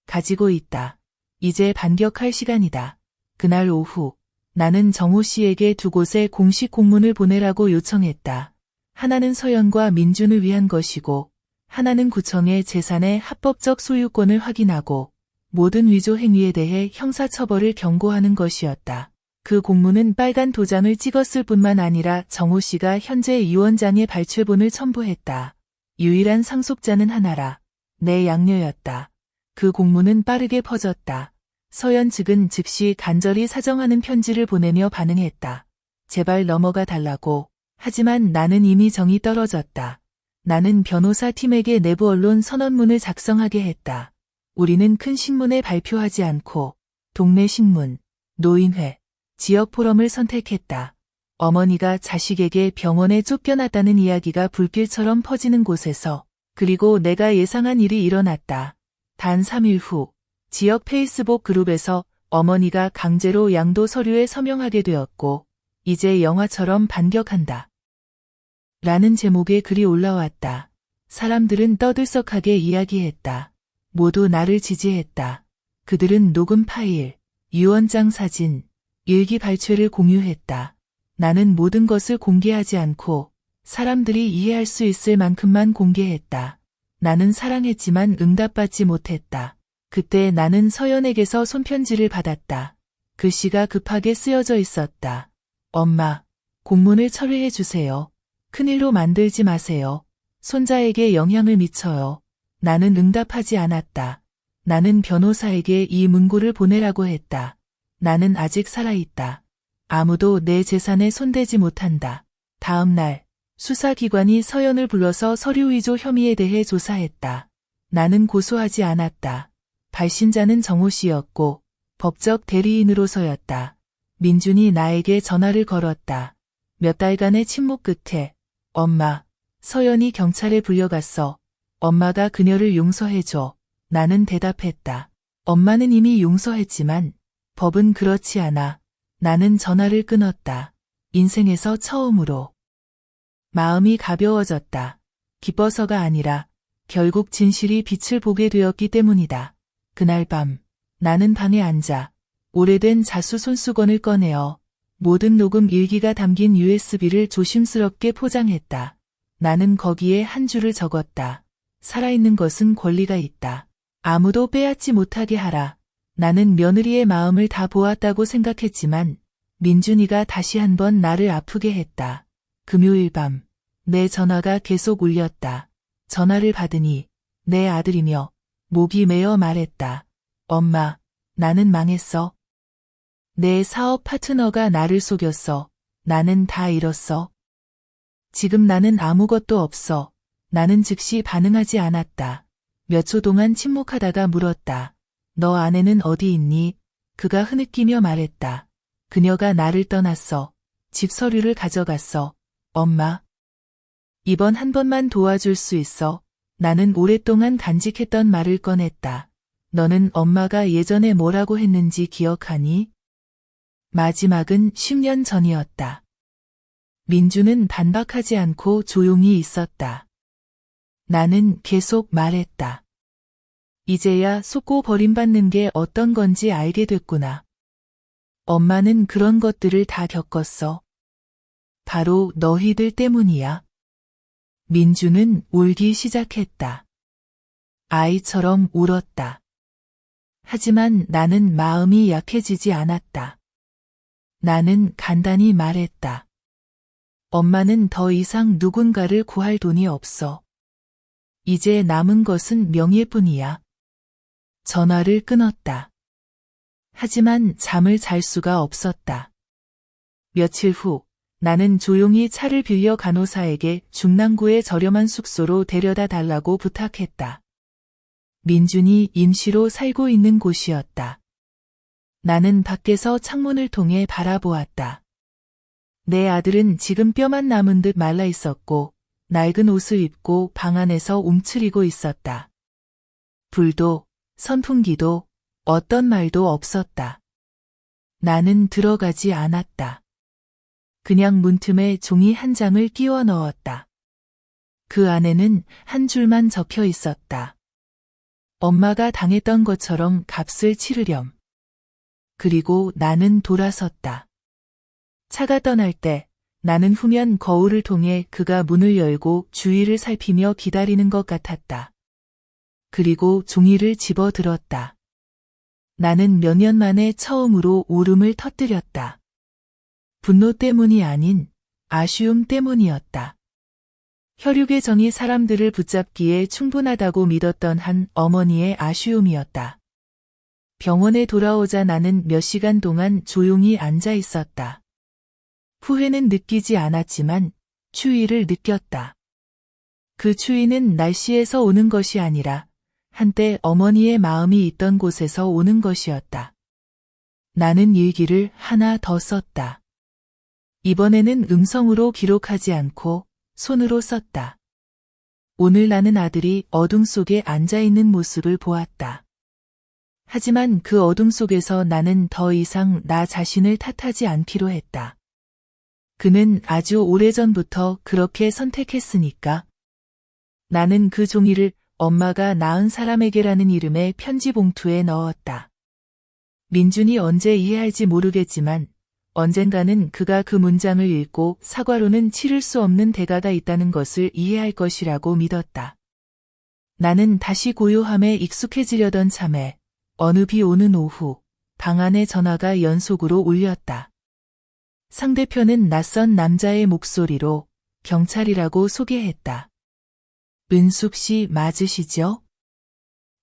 가지고 있다. 이제 반격할 시간이다. 그날 오후 나는 정호 씨에게 두 곳에 공식 공문을 보내라고 요청했다. 하나는 서연과 민준을 위한 것이고 하나는 구청의 재산의 합법적 소유권을 확인하고 모든 위조 행위에 대해 형사처벌을 경고하는 것이었다. 그 공문은 빨간 도장을 찍었을 뿐만 아니라 정호 씨가 현재 위원장의 발췌본을 첨부했다. 유일한 상속자는 하나라. 내 양녀였다. 그 공문은 빠르게 퍼졌다. 서연 측은 즉시 간절히 사정하는 편지를 보내며 반응했다. 제발 넘어가 달라고. 하지만 나는 이미 정이 떨어졌다. 나는 변호사 팀에게 내부 언론 선언문을 작성하게 했다. 우리는 큰 신문에 발표하지 않고 동네 신문, 노인회, 지역 포럼을 선택했다. 어머니가 자식에게 병원에 쫓겨났다는 이야기가 불길처럼 퍼지는 곳에서 그리고 내가 예상한 일이 일어났다. 단 3일 후 지역 페이스북 그룹에서 어머니가 강제로 양도 서류에 서명하게 되었고 이제 영화처럼 반격한다. 라는 제목의 글이 올라왔다. 사람들은 떠들썩하게 이야기했다. 모두 나를 지지했다. 그들은 녹음 파일, 유언장 사진, 일기 발췌를 공유했다. 나는 모든 것을 공개하지 않고 사람들이 이해할 수 있을 만큼만 공개했다. 나는 사랑했지만 응답받지 못했다. 그때 나는 서연에게서 손편지를 받았다. 글씨가 급하게 쓰여져 있었다. 엄마, 공문을 철회해 주세요. 큰일로 만들지 마세요. 손자에게 영향을 미쳐요. 나는 응답하지 않았다. 나는 변호사에게 이 문구를 보내라고 했다. 나는 아직 살아있다. 아무도 내 재산에 손대지 못한다. 다음 날 수사기관이 서연을 불러서 서류 위조 혐의에 대해 조사했다. 나는 고소하지 않았다. 발신자는 정호 씨였고 법적 대리인으로서였다. 민준이 나에게 전화를 걸었다. 몇 달간의 침묵 끝에 엄마, 서연이 경찰에 불려갔어. 엄마가 그녀를 용서해줘. 나는 대답했다. 엄마는 이미 용서했지만 법은 그렇지 않아. 나는 전화를 끊었다. 인생에서 처음으로 마음이 가벼워졌다. 기뻐서가 아니라 결국 진실이 빛을 보게 되었기 때문이다. 그날 밤 나는 방에 앉아 오래된 자수 손수건을 꺼내어 모든 녹음 일기가 담긴 USB를 조심스럽게 포장했다. 나는 거기에 한 줄을 적었다. 살아있는 것은 권리가 있다. 아무도 빼앗지 못하게 하라. 나는 며느리의 마음을 다 보았다고 생각했지만 민준이가 다시 한번 나를 아프게 했다. 금요일 밤 내 전화가 계속 울렸다. 전화를 받으니 내 아들이며 목이 메어 말했다. 엄마, 나는 망했어. 내 사업 파트너가 나를 속였어. 나는 다 잃었어. 지금 나는 아무것도 없어. 나는 즉시 반응하지 않았다. 몇 초 동안 침묵하다가 물었다. 너 아내는 어디 있니? 그가 흐느끼며 말했다. 그녀가 나를 떠났어. 집 서류를 가져갔어. 엄마. 이번 한 번만 도와줄 수 있어. 나는 오랫동안 간직했던 말을 꺼냈다. 너는 엄마가 예전에 뭐라고 했는지 기억하니? 마지막은 10년 전이었다. 민주는 반박하지 않고 조용히 있었다. 나는 계속 말했다. 이제야 속고 버림받는 게 어떤 건지 알게 됐구나. 엄마는 그런 것들을 다 겪었어. 바로 너희들 때문이야. 민주는 울기 시작했다. 아이처럼 울었다. 하지만 나는 마음이 약해지지 않았다. 나는 간단히 말했다. 엄마는 더 이상 누군가를 구할 돈이 없어. 이제 남은 것은 명예뿐이야. 전화를 끊었다. 하지만 잠을 잘 수가 없었다. 며칠 후 나는 조용히 차를 빌려 간호사에게 중랑구의 저렴한 숙소로 데려다 달라고 부탁했다. 민준이 임시로 살고 있는 곳이었다. 나는 밖에서 창문을 통해 바라보았다. 내 아들은 지금 뼈만 남은 듯 말라 있었고 낡은 옷을 입고 방 안에서 움츠리고 있었다. 불도 선풍기도 어떤 말도 없었다. 나는 들어가지 않았다. 그냥 문틈에 종이 한 장을 끼워 넣었다. 그 안에는 한 줄만 적혀 있었다. 엄마가 당했던 것처럼 값을 치르렴. 그리고 나는 돌아섰다. 차가 떠날 때 나는 후면 거울을 통해 그가 문을 열고 주위를 살피며 기다리는 것 같았다. 그리고 종이를 집어들었다. 나는 몇 년 만에 처음으로 울음을 터뜨렸다. 분노 때문이 아닌 아쉬움 때문이었다. 혈육의 정이 사람들을 붙잡기에 충분하다고 믿었던 한 어머니의 아쉬움이었다. 병원에 돌아오자 나는 몇 시간 동안 조용히 앉아 있었다. 후회는 느끼지 않았지만 추위를 느꼈다. 그 추위는 날씨에서 오는 것이 아니라 한때 어머니의 마음이 있던 곳에서 오는 것이었다. 나는 일기를 하나 더 썼다. 이번에는 음성으로 기록하지 않고 손으로 썼다. 오늘 나는 아들이 어둠 속에 앉아있는 모습을 보았다. 하지만 그 어둠 속에서 나는 더 이상 나 자신을 탓하지 않기로 했다. 그는 아주 오래전부터 그렇게 선택했으니까. 나는 그 종이를 엄마가 낳은 사람에게라는 이름의 편지 봉투에 넣었다. 민준이 언제 이해할지 모르겠지만 언젠가는 그가 그 문장을 읽고 사과로는 치를 수 없는 대가가 있다는 것을 이해할 것이라고 믿었다. 나는 다시 고요함에 익숙해지려던 참에 어느 비 오는 오후 방 안에 전화가 연속으로 울렸다. 상대편은 낯선 남자의 목소리로 경찰이라고 소개했다. 은숙 씨 맞으시죠?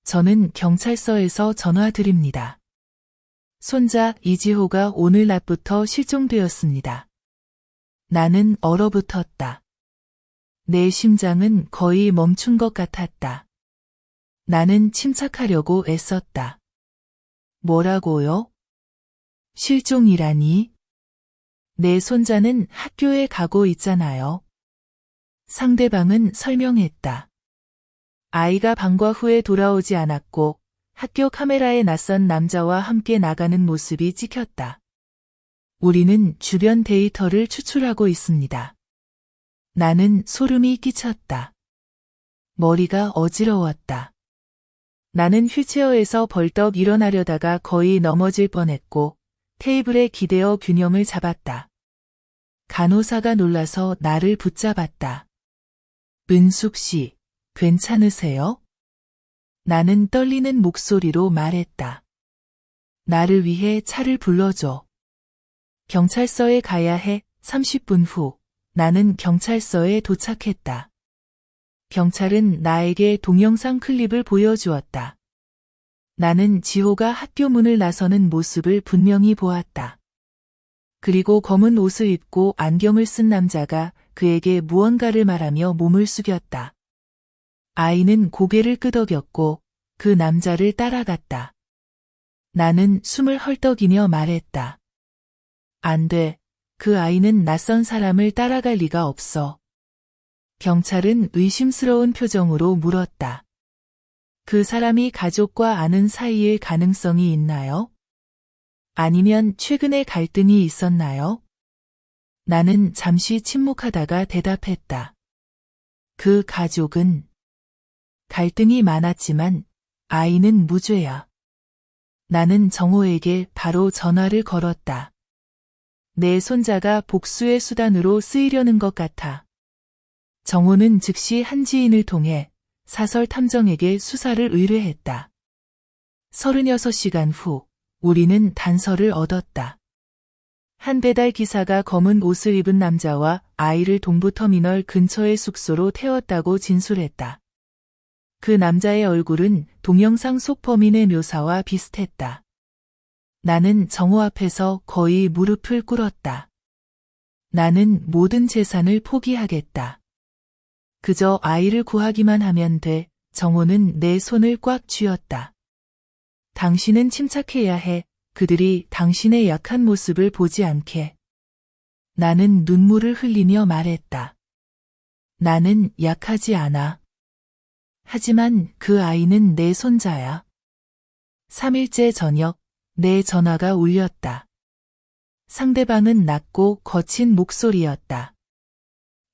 저는 경찰서에서 전화드립니다. 손자 이지호가 오늘 낮부터 실종되었습니다. 나는 얼어붙었다. 내 심장은 거의 멈춘 것 같았다. 나는 침착하려고 애썼다. 뭐라고요? 실종이라니? 내 손자는 학교에 가고 있잖아요. 상대방은 설명했다. 아이가 방과 후에 돌아오지 않았고 학교 카메라에 낯선 남자와 함께 나가는 모습이 찍혔다. 우리는 주변 데이터를 추출하고 있습니다. 나는 소름이 끼쳤다. 머리가 어지러웠다. 나는 휠체어에서 벌떡 일어나려다가 거의 넘어질 뻔했고 테이블에 기대어 균형을 잡았다. 간호사가 놀라서 나를 붙잡았다. 은숙 씨, 괜찮으세요? 나는 떨리는 목소리로 말했다. 나를 위해 차를 불러줘. 경찰서에 가야 해. 30분 후 나는 경찰서에 도착했다. 경찰은 나에게 동영상 클립을 보여주었다. 나는 지호가 학교 문을 나서는 모습을 분명히 보았다. 그리고 검은 옷을 입고 안경을 쓴 남자가 그에게 무언가를 말하며 몸을 숙였다. 아이는 고개를 끄덕였고 그 남자를 따라갔다. 나는 숨을 헐떡이며 말했다. 안 돼. 그 아이는 낯선 사람을 따라갈 리가 없어. 경찰은 의심스러운 표정으로 물었다. 그 사람이 가족과 아는 사이일 가능성이 있나요? 아니면 최근에 갈등이 있었나요? 나는 잠시 침묵하다가 대답했다. 그 가족은 갈등이 많았지만 아이는 무죄야. 나는 정호에게 바로 전화를 걸었다. 내 손자가 복수의 수단으로 쓰이려는 것 같아. 정호는 즉시 한 지인을 통해 사설 탐정에게 수사를 의뢰했다. 36시간 후 우리는 단서를 얻었다. 한 배달 기사가 검은 옷을 입은 남자와 아이를 동부터미널 근처의 숙소로 태웠다고 진술했다. 그 남자의 얼굴은 동영상 속 범인의 묘사와 비슷했다. 나는 정호 앞에서 거의 무릎을 꿇었다. 나는 모든 재산을 포기하겠다. 그저 아이를 구하기만 하면 돼. 정호는 내 손을 꽉 쥐었다. 당신은 침착해야 해. 그들이 당신의 약한 모습을 보지 않게. 나는 눈물을 흘리며 말했다. 나는 약하지 않아. 하지만 그 아이는 내 손자야. 3일째 저녁, 내 전화가 울렸다. 상대방은 낮고 거친 목소리였다.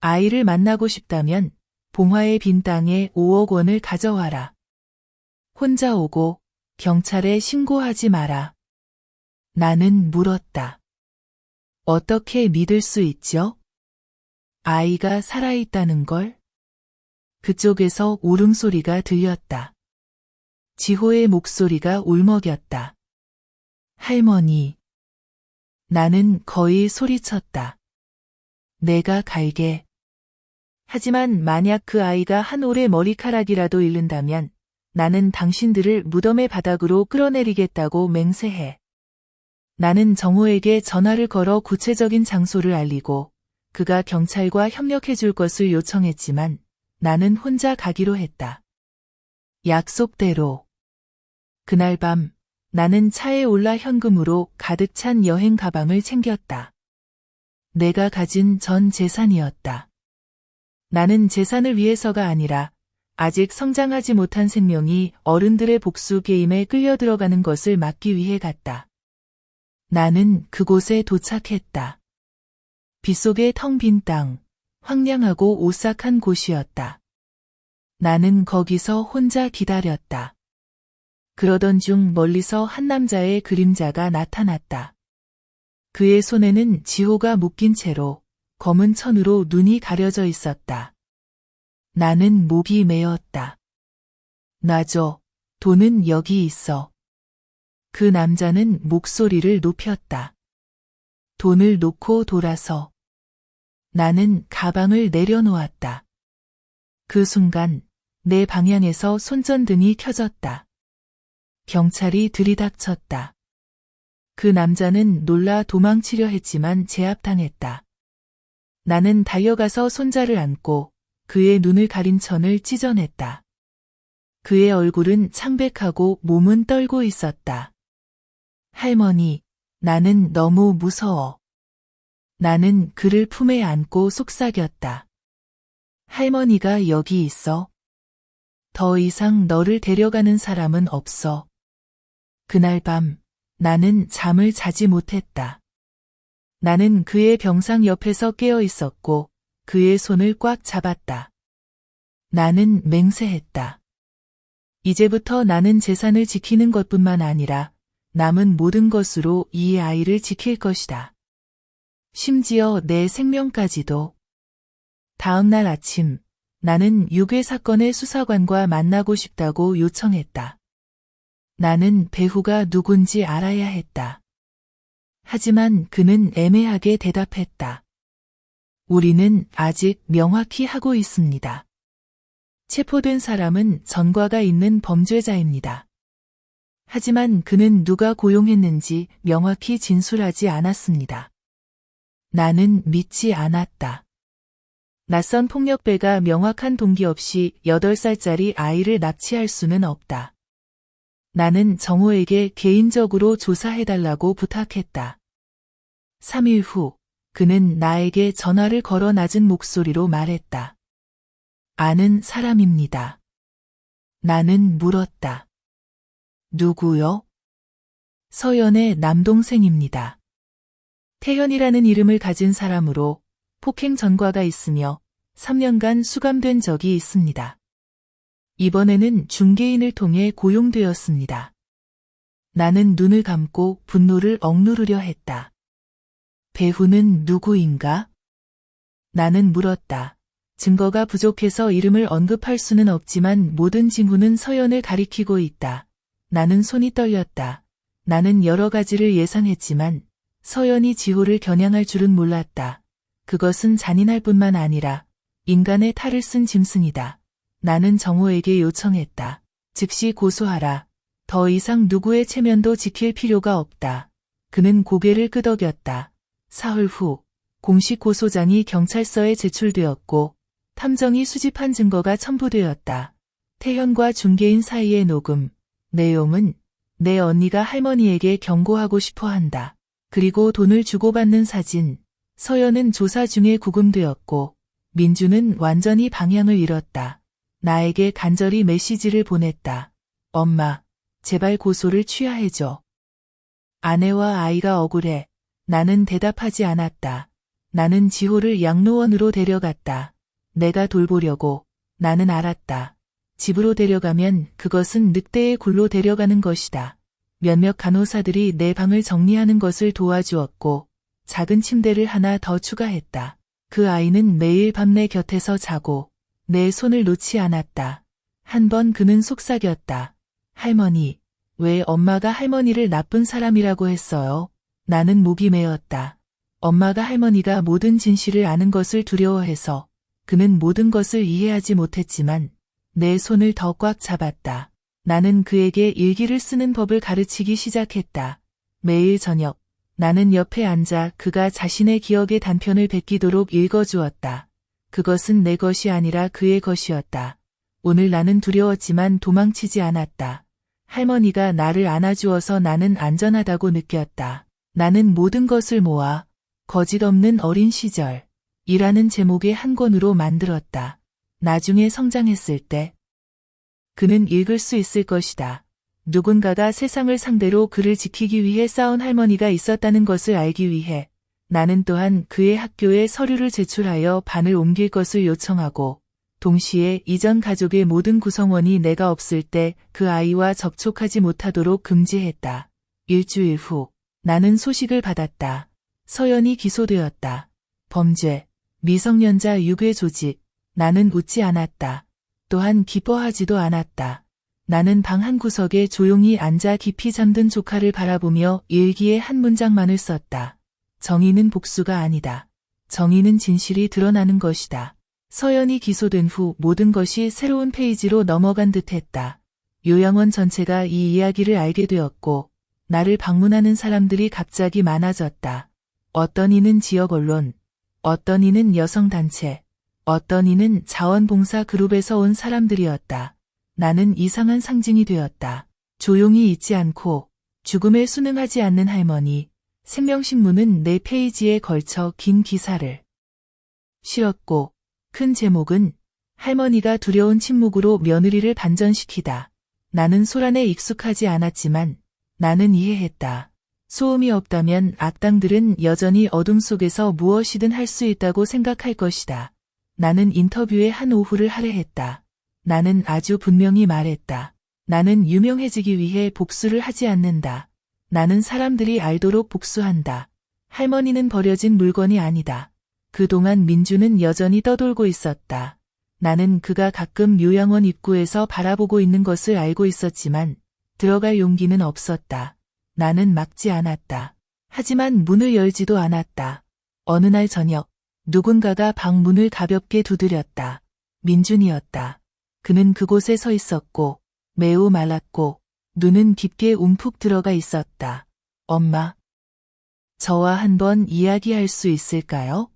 아이를 만나고 싶다면 봉화의 빈 땅에 5억 원을 가져와라. 혼자 오고 경찰에 신고하지 마라. 나는 물었다. 어떻게 믿을 수 있죠? 아이가 살아있다는 걸? 그쪽에서 울음소리가 들렸다. 지호의 목소리가 울먹였다. 할머니. 나는 거의 소리쳤다. 내가 갈게. 하지만 만약 그 아이가 한 올의 머리카락이라도 잃는다면 나는 당신들을 무덤의 바닥으로 끌어내리겠다고 맹세해. 나는 정호에게 전화를 걸어 구체적인 장소를 알리고 그가 경찰과 협력해 줄 것을 요청했지만 나는 혼자 가기로 했다. 약속대로. 그날 밤 나는 차에 올라 현금으로 가득 찬 여행 가방을 챙겼다. 내가 가진 전 재산이었다. 나는 재산을 위해서가 아니라 아직 성장하지 못한 생명이 어른들의 복수 게임에 끌려 들어가는 것을 막기 위해 갔다. 나는 그곳에 도착했다. 빗속의 텅 빈 땅, 황량하고 오싹한 곳이었다. 나는 거기서 혼자 기다렸다. 그러던 중 멀리서 한 남자의 그림자가 나타났다. 그의 손에는 지호가 묶인 채로 검은 천으로 눈이 가려져 있었다. 나는 목이 메었다. 놔줘. 돈은 여기 있어. 그 남자는 목소리를 높였다. 돈을 놓고 돌아서. 나는 가방을 내려놓았다. 그 순간 내 방향에서 손전등이 켜졌다. 경찰이 들이닥쳤다. 그 남자는 놀라 도망치려 했지만 제압당했다. 나는 달려가서 손자를 안고 그의 눈을 가린 천을 찢어냈다. 그의 얼굴은 창백하고 몸은 떨고 있었다. 할머니, 나는 너무 무서워. 나는 그를 품에 안고 속삭였다. 할머니가 여기 있어. 더 이상 너를 데려가는 사람은 없어. 그날 밤 나는 잠을 자지 못했다. 나는 그의 병상 옆에서 깨어 있었고 그의 손을 꽉 잡았다. 나는 맹세했다. 이제부터 나는 재산을 지키는 것뿐만 아니라 남은 모든 것으로 이 아이를 지킬 것이다. 심지어 내 생명까지도. 다음 날 아침 나는 유괴 사건의 수사관과 만나고 싶다고 요청했다. 나는 배후가 누군지 알아야 했다. 하지만 그는 애매하게 대답했다. 우리는 아직 명확히 하고 있습니다. 체포된 사람은 전과가 있는 범죄자입니다. 하지만 그는 누가 고용했는지 명확히 진술하지 않았습니다. 나는 믿지 않았다. 낯선 폭력배가 명확한 동기 없이 8살짜리 아이를 납치할 수는 없다. 나는 정호에게 개인적으로 조사해달라고 부탁했다. 3일 후 그는 나에게 전화를 걸어 낮은 목소리로 말했다. 아는 사람입니다. 나는 물었다. 누구요? 서연의 남동생입니다. 태현이라는 이름을 가진 사람으로 폭행 전과가 있으며 3년간 수감된 적이 있습니다. 이번에는 중개인을 통해 고용되었습니다. 나는 눈을 감고 분노를 억누르려 했다. 배후는 누구인가? 나는 물었다. 증거가 부족해서 이름을 언급할 수는 없지만 모든 징후는 서연을 가리키고 있다. 나는 손이 떨렸다. 나는 여러 가지를 예상했지만 서연이 지호를 겨냥할 줄은 몰랐다. 그것은 잔인할 뿐만 아니라 인간의 탈을 쓴 짐승이다. 나는 정호에게 요청했다. 즉시 고소하라. 더 이상 누구의 체면도 지킬 필요가 없다. 그는 고개를 끄덕였다. 사흘 후 공식 고소장이 경찰서에 제출되었고 탐정이 수집한 증거가 첨부되었다. 태현과 중개인 사이의 녹음. 내용은 내 언니가 할머니에게 경고하고 싶어 한다. 그리고 돈을 주고받는 사진. 서연은 조사 중에 구금되었고 민주는 완전히 방향을 잃었다. 나에게 간절히 메시지를 보냈다. 엄마, 제발 고소를 취하해줘. 아내와 아이가 억울해. 나는 대답하지 않았다. 나는 지호를 양로원으로 데려갔다. 내가 돌보려고. 나는 알았다. 집으로 데려가면 그것은 늑대의 굴로 데려가는 것이다. 몇몇 간호사들이 내 방을 정리하는 것을 도와주었고 작은 침대를 하나 더 추가했다. 그 아이는 매일 밤 내 곁에서 자고 내 손을 놓지 않았다. 한 번 그는 속삭였다. 할머니, 왜 엄마가 할머니를 나쁜 사람이라고 했어요? 나는 목이 메었다. 엄마가 할머니가 모든 진실을 아는 것을 두려워해서. 그는 모든 것을 이해하지 못했지만 내 손을 더 꽉 잡았다. 나는 그에게 일기를 쓰는 법을 가르치기 시작했다. 매일 저녁 나는 옆에 앉아 그가 자신의 기억의 단편을 베끼도록 읽어주었다. 그것은 내 것이 아니라 그의 것이었다. 오늘 나는 두려웠지만 도망치지 않았다. 할머니가 나를 안아주어서 나는 안전하다고 느꼈다. 나는 모든 것을 모아 거짓 없는 어린 시절 이라는 제목의 한 권으로 만들었다. 나중에 성장했을 때 그는 읽을 수 있을 것이다. 누군가가 세상을 상대로 그를 지키기 위해 싸운 할머니가 있었다는 것을 알기 위해 나는 또한 그의 학교에 서류를 제출하여 반을 옮길 것을 요청하고 동시에 이전 가족의 모든 구성원이 내가 없을 때 그 아이와 접촉하지 못하도록 금지했다. 일주일 후 나는 소식을 받았다. 서연이 기소되었다. 범죄, 미성년자 유괴 조직. 나는 웃지 않았다. 또한 기뻐하지도 않았다. 나는 방 한 구석에 조용히 앉아 깊이 잠든 조카를 바라보며 일기에 한 문장만을 썼다. 정의는 복수가 아니다. 정의는 진실이 드러나는 것이다. 서연이 기소된 후 모든 것이 새로운 페이지로 넘어간 듯했다. 요양원 전체가 이 이야기를 알게 되었고 나를 방문하는 사람들이 갑자기 많아졌다. 어떤 이는 지역 언론, 어떤 이는 여성단체, 어떤 이는 자원봉사 그룹에서 온 사람들이었다. 나는 이상한 상징이 되었다. 조용히 있지 않고 죽음에 순응하지 않는 할머니. 생명신문은 4페이지에 걸쳐 긴 기사를 실었고 큰 제목은 할머니가 두려운 침묵으로 며느리를 반전시키다. 나는 소란에 익숙하지 않았지만 나는 이해했다. 소음이 없다면 악당들은 여전히 어둠 속에서 무엇이든 할 수 있다고 생각할 것이다. 나는 인터뷰에 한 오후를 할애했다. 나는 아주 분명히 말했다. 나는 유명해지기 위해 복수를 하지 않는다. 나는 사람들이 알도록 복수한다. 할머니는 버려진 물건이 아니다. 그동안 민주는 여전히 떠돌고 있었다. 나는 그가 가끔 요양원 입구에서 바라보고 있는 것을 알고 있었지만 들어갈 용기는 없었다. 나는 막지 않았다. 하지만 문을 열지도 않았다. 어느 날 저녁 누군가가 방 문을 가볍게 두드렸다. 민준이었다. 그는 그곳에 서 있었고 매우 말랐고 눈은 깊게 움푹 들어가 있었다. 엄마, 저와 한번 이야기할 수 있을까요?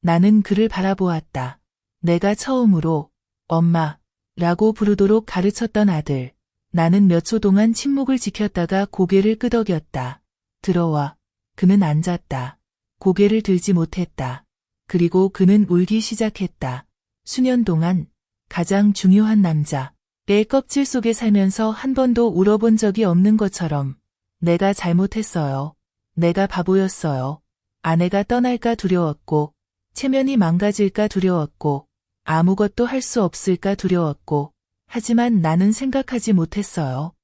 나는 그를 바라보았다. 내가 처음으로 엄마 라고 부르도록 가르쳤던 아들. 나는 몇 초 동안 침묵을 지켰다가 고개를 끄덕였다. 들어와. 그는 앉았다. 고개를 들지 못했다. 그리고 그는 울기 시작했다. 수년 동안 가장 중요한 남자. 내 껍질 속에 살면서 한 번도 울어본 적이 없는 것처럼. 내가 잘못했어요. 내가 바보였어요. 아내가 떠날까 두려웠고, 체면이 망가질까 두려웠고, 아무것도 할 수 없을까 두려웠고, 하지만 나는 생각하지 못했어요.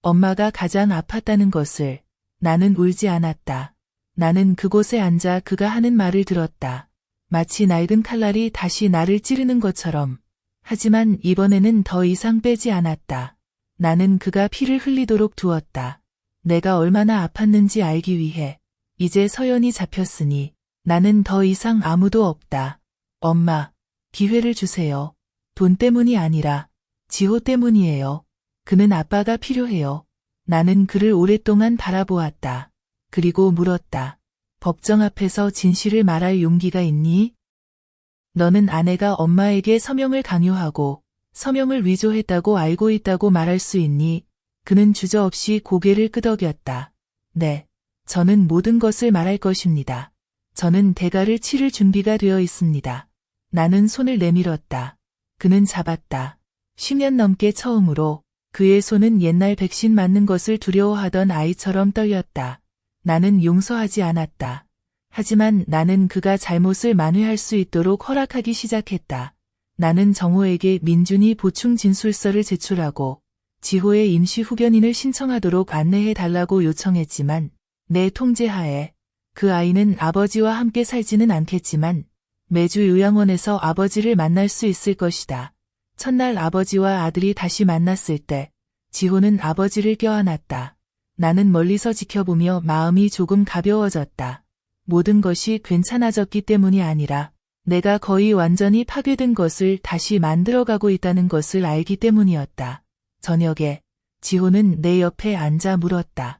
엄마가 가장 아팠다는 것을. 나는 울지 않았다. 나는 그곳에 앉아 그가 하는 말을 들었다. 마치 낡은 칼날이 다시 나를 찌르는 것처럼. 하지만 이번에는 더 이상 빼지 않았다. 나는 그가 피를 흘리도록 두었다. 내가 얼마나 아팠는지 알기 위해. 이제 서연이 잡혔으니 나는 더 이상 아무도 없다. 엄마, 기회를 주세요. 돈 때문이 아니라 지호 때문이에요. 그는 아빠가 필요해요. 나는 그를 오랫동안 바라보았다. 그리고 물었다. 법정 앞에서 진실을 말할 용기가 있니? 너는 아내가 엄마에게 서명을 강요하고 서명을 위조했다고 알고 있다고 말할 수 있니? 그는 주저없이 고개를 끄덕였다. 네, 저는 모든 것을 말할 것입니다. 저는 대가를 치를 준비가 되어 있습니다. 나는 손을 내밀었다. 그는 잡았다. 10년 넘게 처음으로 그의 손은 옛날 백신 맞는 것을 두려워하던 아이처럼 떨렸다. 나는 용서하지 않았다. 하지만 나는 그가 잘못을 만회할 수 있도록 허락하기 시작했다. 나는 정호에게 민준이 보충 진술서를 제출하고 지호의 임시 후견인을 신청하도록 안내해 달라고 요청했지만 내 통제하에 그 아이는 아버지와 함께 살지는 않겠지만 매주 요양원에서 아버지를 만날 수 있을 것이다. 첫날 아버지와 아들이 다시 만났을 때 지호는 아버지를 껴안았다. 나는 멀리서 지켜보며 마음이 조금 가벼워졌다. 모든 것이 괜찮아졌기 때문이 아니라 내가 거의 완전히 파괴된 것을 다시 만들어가고 있다는 것을 알기 때문이었다. 저녁에 지호는 내 옆에 앉아 물었다.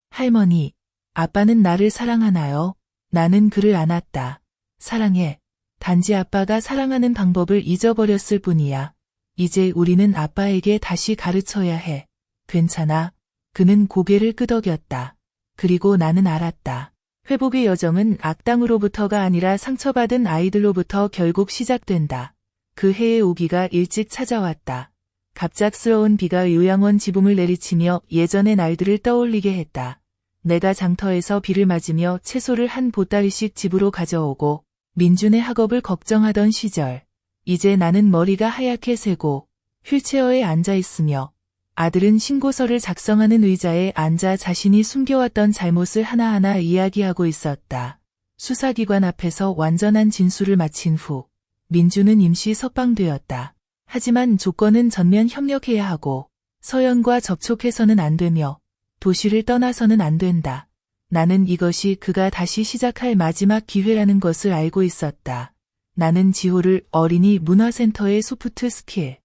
할머니, 아빠는 나를 사랑하나요? 나는 그를 안았다. 사랑해. 단지 아빠가 사랑하는 방법을 잊어버렸을 뿐이야. 이제 우리는 아빠에게 다시 가르쳐야 해. 괜찮아. 그는 고개를 끄덕였다. 그리고 나는 알았다. 회복의 여정은 악당으로부터가 아니라 상처받은 아이들로부터 결국 시작된다. 그 해의 오기가 일찍 찾아왔다. 갑작스러운 비가 요양원 지붕을 내리치며 예전의 날들을 떠올리게 했다. 내가 장터에서 비를 맞으며 채소를 한 보따리씩 집으로 가져오고 민준의 학업을 걱정하던 시절. 이제 나는 머리가 하얗게 새고 휠체어에 앉아 있으며 아들은 신고서를 작성하는 의자에 앉아 자신이 숨겨왔던 잘못을 하나하나 이야기하고 있었다. 수사기관 앞에서 완전한 진술을 마친 후 민준은 임시 석방되었다. 하지만 조건은 전면 협력해야 하고 서연과 접촉해서는 안 되며 도시를 떠나서는 안 된다. 나는 이것이 그가 다시 시작할 마지막 기회라는 것을 알고 있었다. 나는 지호를 어린이 문화센터의 소프트 스킬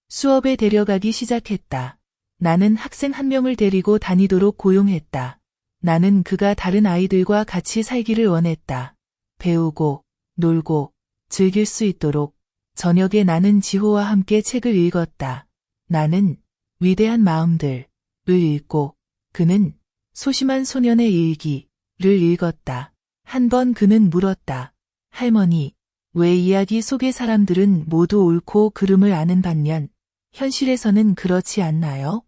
수업에 데려가기 시작했다. 나는 학생 한 명을 데리고 다니도록 고용했다. 나는 그가 다른 아이들과 같이 살기를 원했다. 배우고, 놀고, 즐길 수 있도록. 저녁에 나는 지호와 함께 책을 읽었다. 나는 위대한 마음들을 읽고 그는 소심한 소년의 일기를 읽었다. 한 번 그는 물었다. 할머니, 왜 이야기 속의 사람들은 모두 옳고 그름을 아는 반면 현실에서는 그렇지 않나요?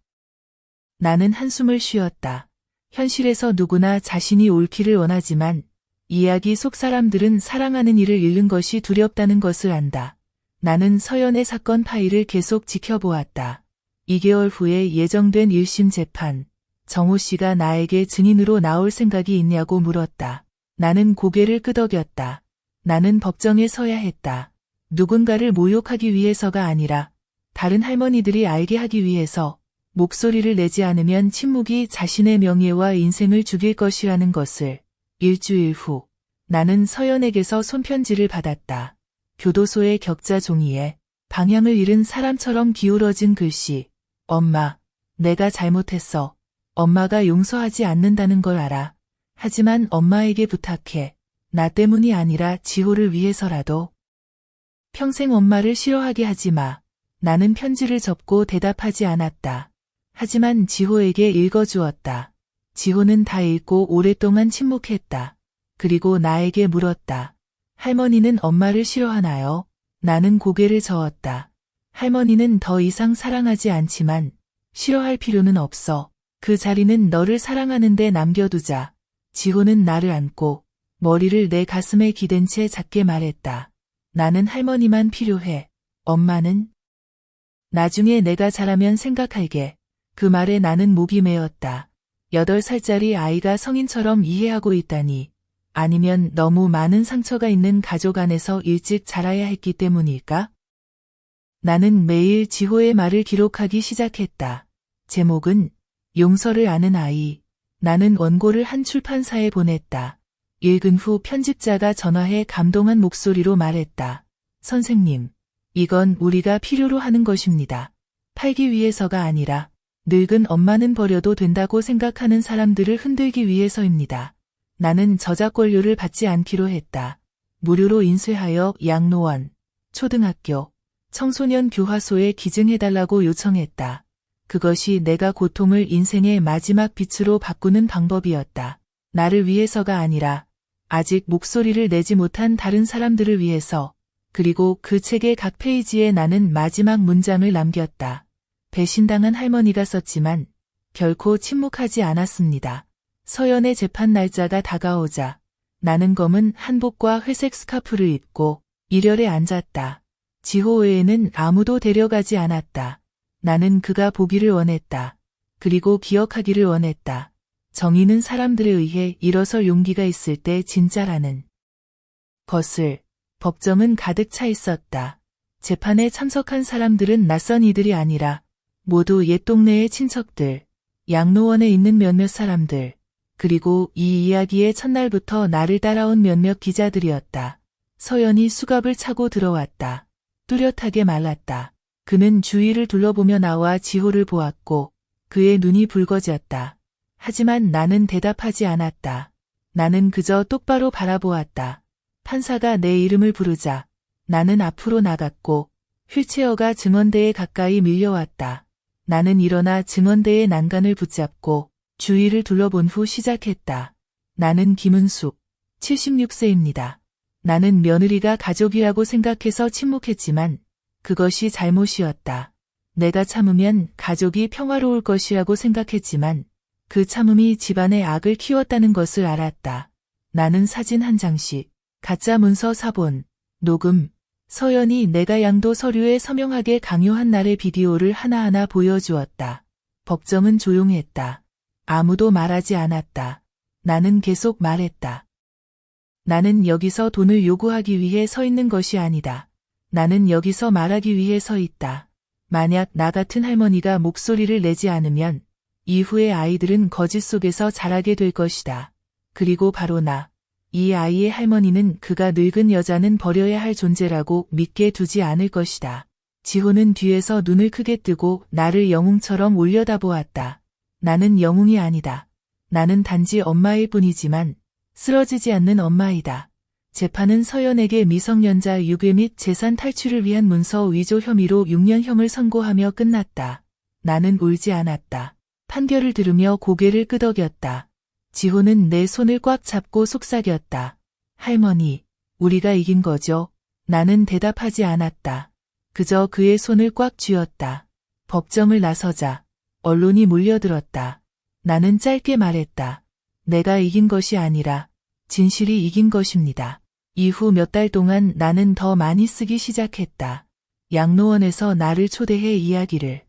나는 한숨을 쉬었다. 현실에서 누구나 자신이 옳기를 원하지만 이야기 속 사람들은 사랑하는 이를 잃는 것이 두렵다는 것을 안다. 나는 서연의 사건 파일을 계속 지켜보았다. 2개월 후에 예정된 1심 재판. 정호 씨가 나에게 증인으로 나올 생각이 있냐고 물었다. 나는 고개를 끄덕였다. 나는 법정에 서야 했다. 누군가를 모욕하기 위해서가 아니라 다른 할머니들이 알게 하기 위해서 목소리를 내지 않으면 침묵이 자신의 명예와 인생을 죽일 것이라는 것을. 일주일 후 나는 서연에게서 손편지를 받았다. 교도소의 격자 종이에 방향을 잃은 사람처럼 기울어진 글씨. 엄마, 내가 잘못했어. 엄마가 용서하지 않는다는 걸 알아. 하지만 엄마에게 부탁해. 나 때문이 아니라 지호를 위해서라도. 평생 엄마를 싫어하게 하지 마. 나는 편지를 접고 대답하지 않았다. 하지만 지호에게 읽어주었다. 지호는 다 읽고 오랫동안 침묵했다. 그리고 나에게 물었다. 할머니는 엄마를 싫어하나요? 나는 고개를 저었다. 할머니는 더 이상 사랑하지 않지만 싫어할 필요는 없어. 그 자리는 너를 사랑하는데 남겨두자. 지호는 나를 안고 머리를 내 가슴에 기댄 채 작게 말했다. 나는 할머니만 필요해. 엄마는? 나중에 내가 자라면 생각할게. 그 말에 나는 목이 메었다. 8살짜리 아이가 성인처럼 이해하고 있다니. 아니면 너무 많은 상처가 있는 가족 안에서 일찍 자라야 했기 때문일까? 나는 매일 지호의 말을 기록하기 시작했다. 제목은 용서를 아는 아이. 나는 원고를 한 출판사에 보냈다. 읽은 후 편집자가 전화해 감동한 목소리로 말했다. 선생님, 이건 우리가 필요로 하는 것입니다. 팔기 위해서가 아니라 늙은 엄마는 버려도 된다고 생각하는 사람들을 흔들기 위해서입니다. 나는 저작권료를 받지 않기로 했다. 무료로 인쇄하여 양로원, 초등학교, 청소년 교화소에 기증해달라고 요청했다. 그것이 내가 고통을 인생의 마지막 빛으로 바꾸는 방법이었다. 나를 위해서가 아니라 아직 목소리를 내지 못한 다른 사람들을 위해서. 그리고 그 책의 각 페이지에 나는 마지막 문장을 남겼다. 배신당한 할머니가 썼지만 결코 침묵하지 않았습니다. 서연의 재판 날짜가 다가오자 나는 검은 한복과 회색 스카프를 입고 일열에 앉았다. 지호 외에는 아무도 데려가지 않았다. 나는 그가 보기를 원했다. 그리고 기억하기를 원했다. 정의는 사람들에 의해 일어설 용기가 있을 때 진짜라는 것을. 법정은 가득 차 있었다. 재판에 참석한 사람들은 낯선 이들이 아니라 모두 옛 동네의 친척들, 양로원에 있는 몇몇 사람들, 그리고 이 이야기의 첫날부터 나를 따라온 몇몇 기자들이었다. 서연이 수갑을 차고 들어왔다. 뚜렷하게 말랐다. 그는 주위를 둘러보며 나와 지호를 보았고 그의 눈이 붉어졌다. 하지만 나는 대답하지 않았다. 나는 그저 똑바로 바라보았다. 판사가 내 이름을 부르자 나는 앞으로 나갔고 휠체어가 증언대에 가까이 밀려왔다. 나는 일어나 증언대의 난간을 붙잡고 주위를 둘러본 후 시작했다. 나는 김은숙, 76세입니다. 나는 며느리가 가족이라고 생각해서 침묵했지만 그것이 잘못이었다. 내가 참으면 가족이 평화로울 것이라고 생각했지만 그 참음이 집안의 악을 키웠다는 것을 알았다. 나는 사진 한 장씩, 가짜 문서 사본, 녹음, 서연이 내가 양도 서류에 서명하게 강요한 날의 비디오를 하나하나 보여주었다. 법정은 조용했다. 아무도 말하지 않았다. 나는 계속 말했다. 나는 여기서 돈을 요구하기 위해 서 있는 것이 아니다. 나는 여기서 말하기 위해 서 있다. 만약 나 같은 할머니가 목소리를 내지 않으면 이후의 아이들은 거짓 속에서 자라게 될 것이다. 그리고 바로 나. 이 아이의 할머니는 그가 늙은 여자는 버려야 할 존재라고 믿게 두지 않을 것이다. 지호는 뒤에서 눈을 크게 뜨고 나를 영웅처럼 올려다보았다. 나는 영웅이 아니다. 나는 단지 엄마일 뿐이지만 쓰러지지 않는 엄마이다. 재판은 서연에게 미성년자 유괴 및 재산 탈취를 위한 문서 위조 혐의로 6년형을 선고하며 끝났다. 나는 울지 않았다. 판결을 들으며 고개를 끄덕였다. 지호는 내 손을 꽉 잡고 속삭였다. 할머니, 우리가 이긴 거죠? 나는 대답하지 않았다. 그저 그의 손을 꽉 쥐었다. 법정을 나서자 언론이 몰려들었다. 나는 짧게 말했다. 내가 이긴 것이 아니라 진실이 이긴 것입니다. 이후 몇 달 동안 나는 더 많이 쓰기 시작했다. 양로원에서 나를 초대해 이야기를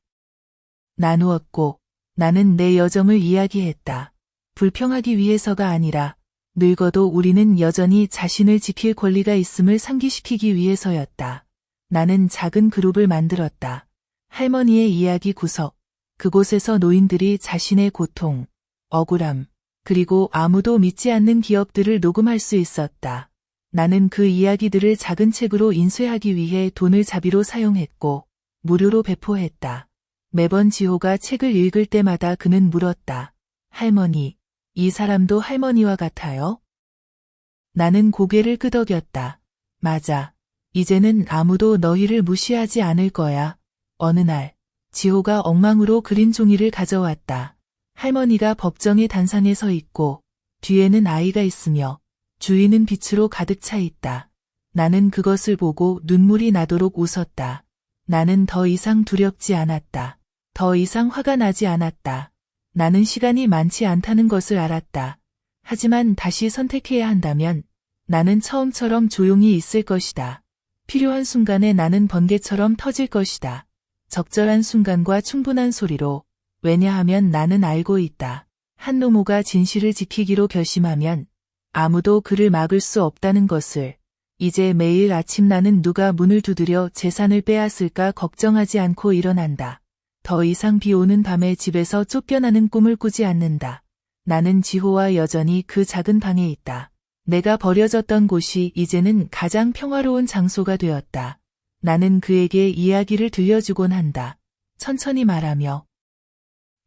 나누었고 나는 내 여정을 이야기했다. 불평하기 위해서가 아니라 늙어도 우리는 여전히 자신을 지킬 권리가 있음을 상기시키기 위해서였다. 나는 작은 그룹을 만들었다. 할머니의 이야기 구석, 그곳에서 노인들이 자신의 고통, 억울함, 그리고 아무도 믿지 않는 기억들을 녹음할 수 있었다. 나는 그 이야기들을 작은 책으로 인쇄하기 위해 돈을 자비로 사용했고 무료로 배포했다. 매번 지호가 책을 읽을 때마다 그는 물었다. 할머니, 이 사람도 할머니와 같아요? 나는 고개를 끄덕였다. 맞아. 이제는 아무도 너희를 무시하지 않을 거야. 어느 날, 지호가 엉망으로 그린 종이를 가져왔다. 할머니가 법정의 단상에 서 있고 뒤에는 아이가 있으며 주위는 빛으로 가득 차 있다. 나는 그것을 보고 눈물이 나도록 웃었다. 나는 더 이상 두렵지 않았다. 더 이상 화가 나지 않았다. 나는 시간이 많지 않다는 것을 알았다. 하지만 다시 선택해야 한다면 나는 처음처럼 조용히 있을 것이다. 필요한 순간에 나는 번개처럼 터질 것이다. 적절한 순간과 충분한 소리로. 왜냐하면 나는 알고 있다. 한 노모가 진실을 지키기로 결심하면 아무도 그를 막을 수 없다는 것을. 이제 매일 아침 나는 누가 문을 두드려 재산을 빼앗을까 걱정하지 않고 일어난다. 더 이상 비 오는 밤에 집에서 쫓겨나는 꿈을 꾸지 않는다. 나는 지호와 여전히 그 작은 방에 있다. 내가 버려졌던 곳이 이제는 가장 평화로운 장소가 되었다. 나는 그에게 이야기를 들려주곤 한다. 천천히 말하며.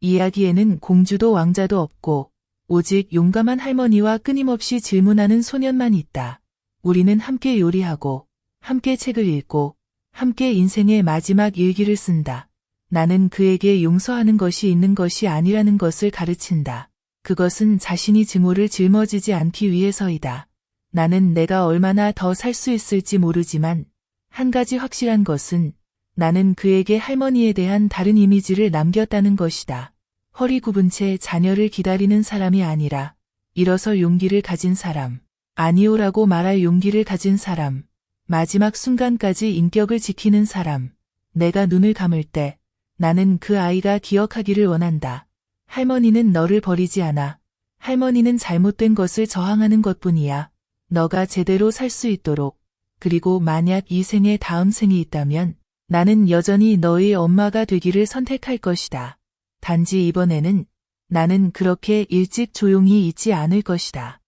이야기에는 공주도 왕자도 없고 오직 용감한 할머니와 끊임없이 질문하는 소년만 있다. 우리는 함께 요리하고 함께 책을 읽고 함께 인생의 마지막 일기를 쓴다. 나는 그에게 용서하는 것이 있는 것이 아니라는 것을 가르친다. 그것은 자신이 증오를 짊어지지 않기 위해서이다. 나는 내가 얼마나 더 살 수 있을지 모르지만 한 가지 확실한 것은 나는 그에게 할머니에 대한 다른 이미지를 남겼다는 것이다. 허리 굽은 채 자녀를 기다리는 사람이 아니라 일어설 용기를 가진 사람, 아니오라고 말할 용기를 가진 사람, 마지막 순간까지 인격을 지키는 사람. 내가 눈을 감을 때 나는 그 아이가 기억하기를 원한다. 할머니는 너를 버리지 않아. 할머니는 잘못된 것을 저항하는 것뿐이야. 너가 제대로 살 수 있도록. 그리고 만약 이 생에 다음 생이 있다면 나는 여전히 너의 엄마가 되기를 선택할 것이다. 단지 이번에는 나는 그렇게 일찍 조용히 있지 않을 것이다.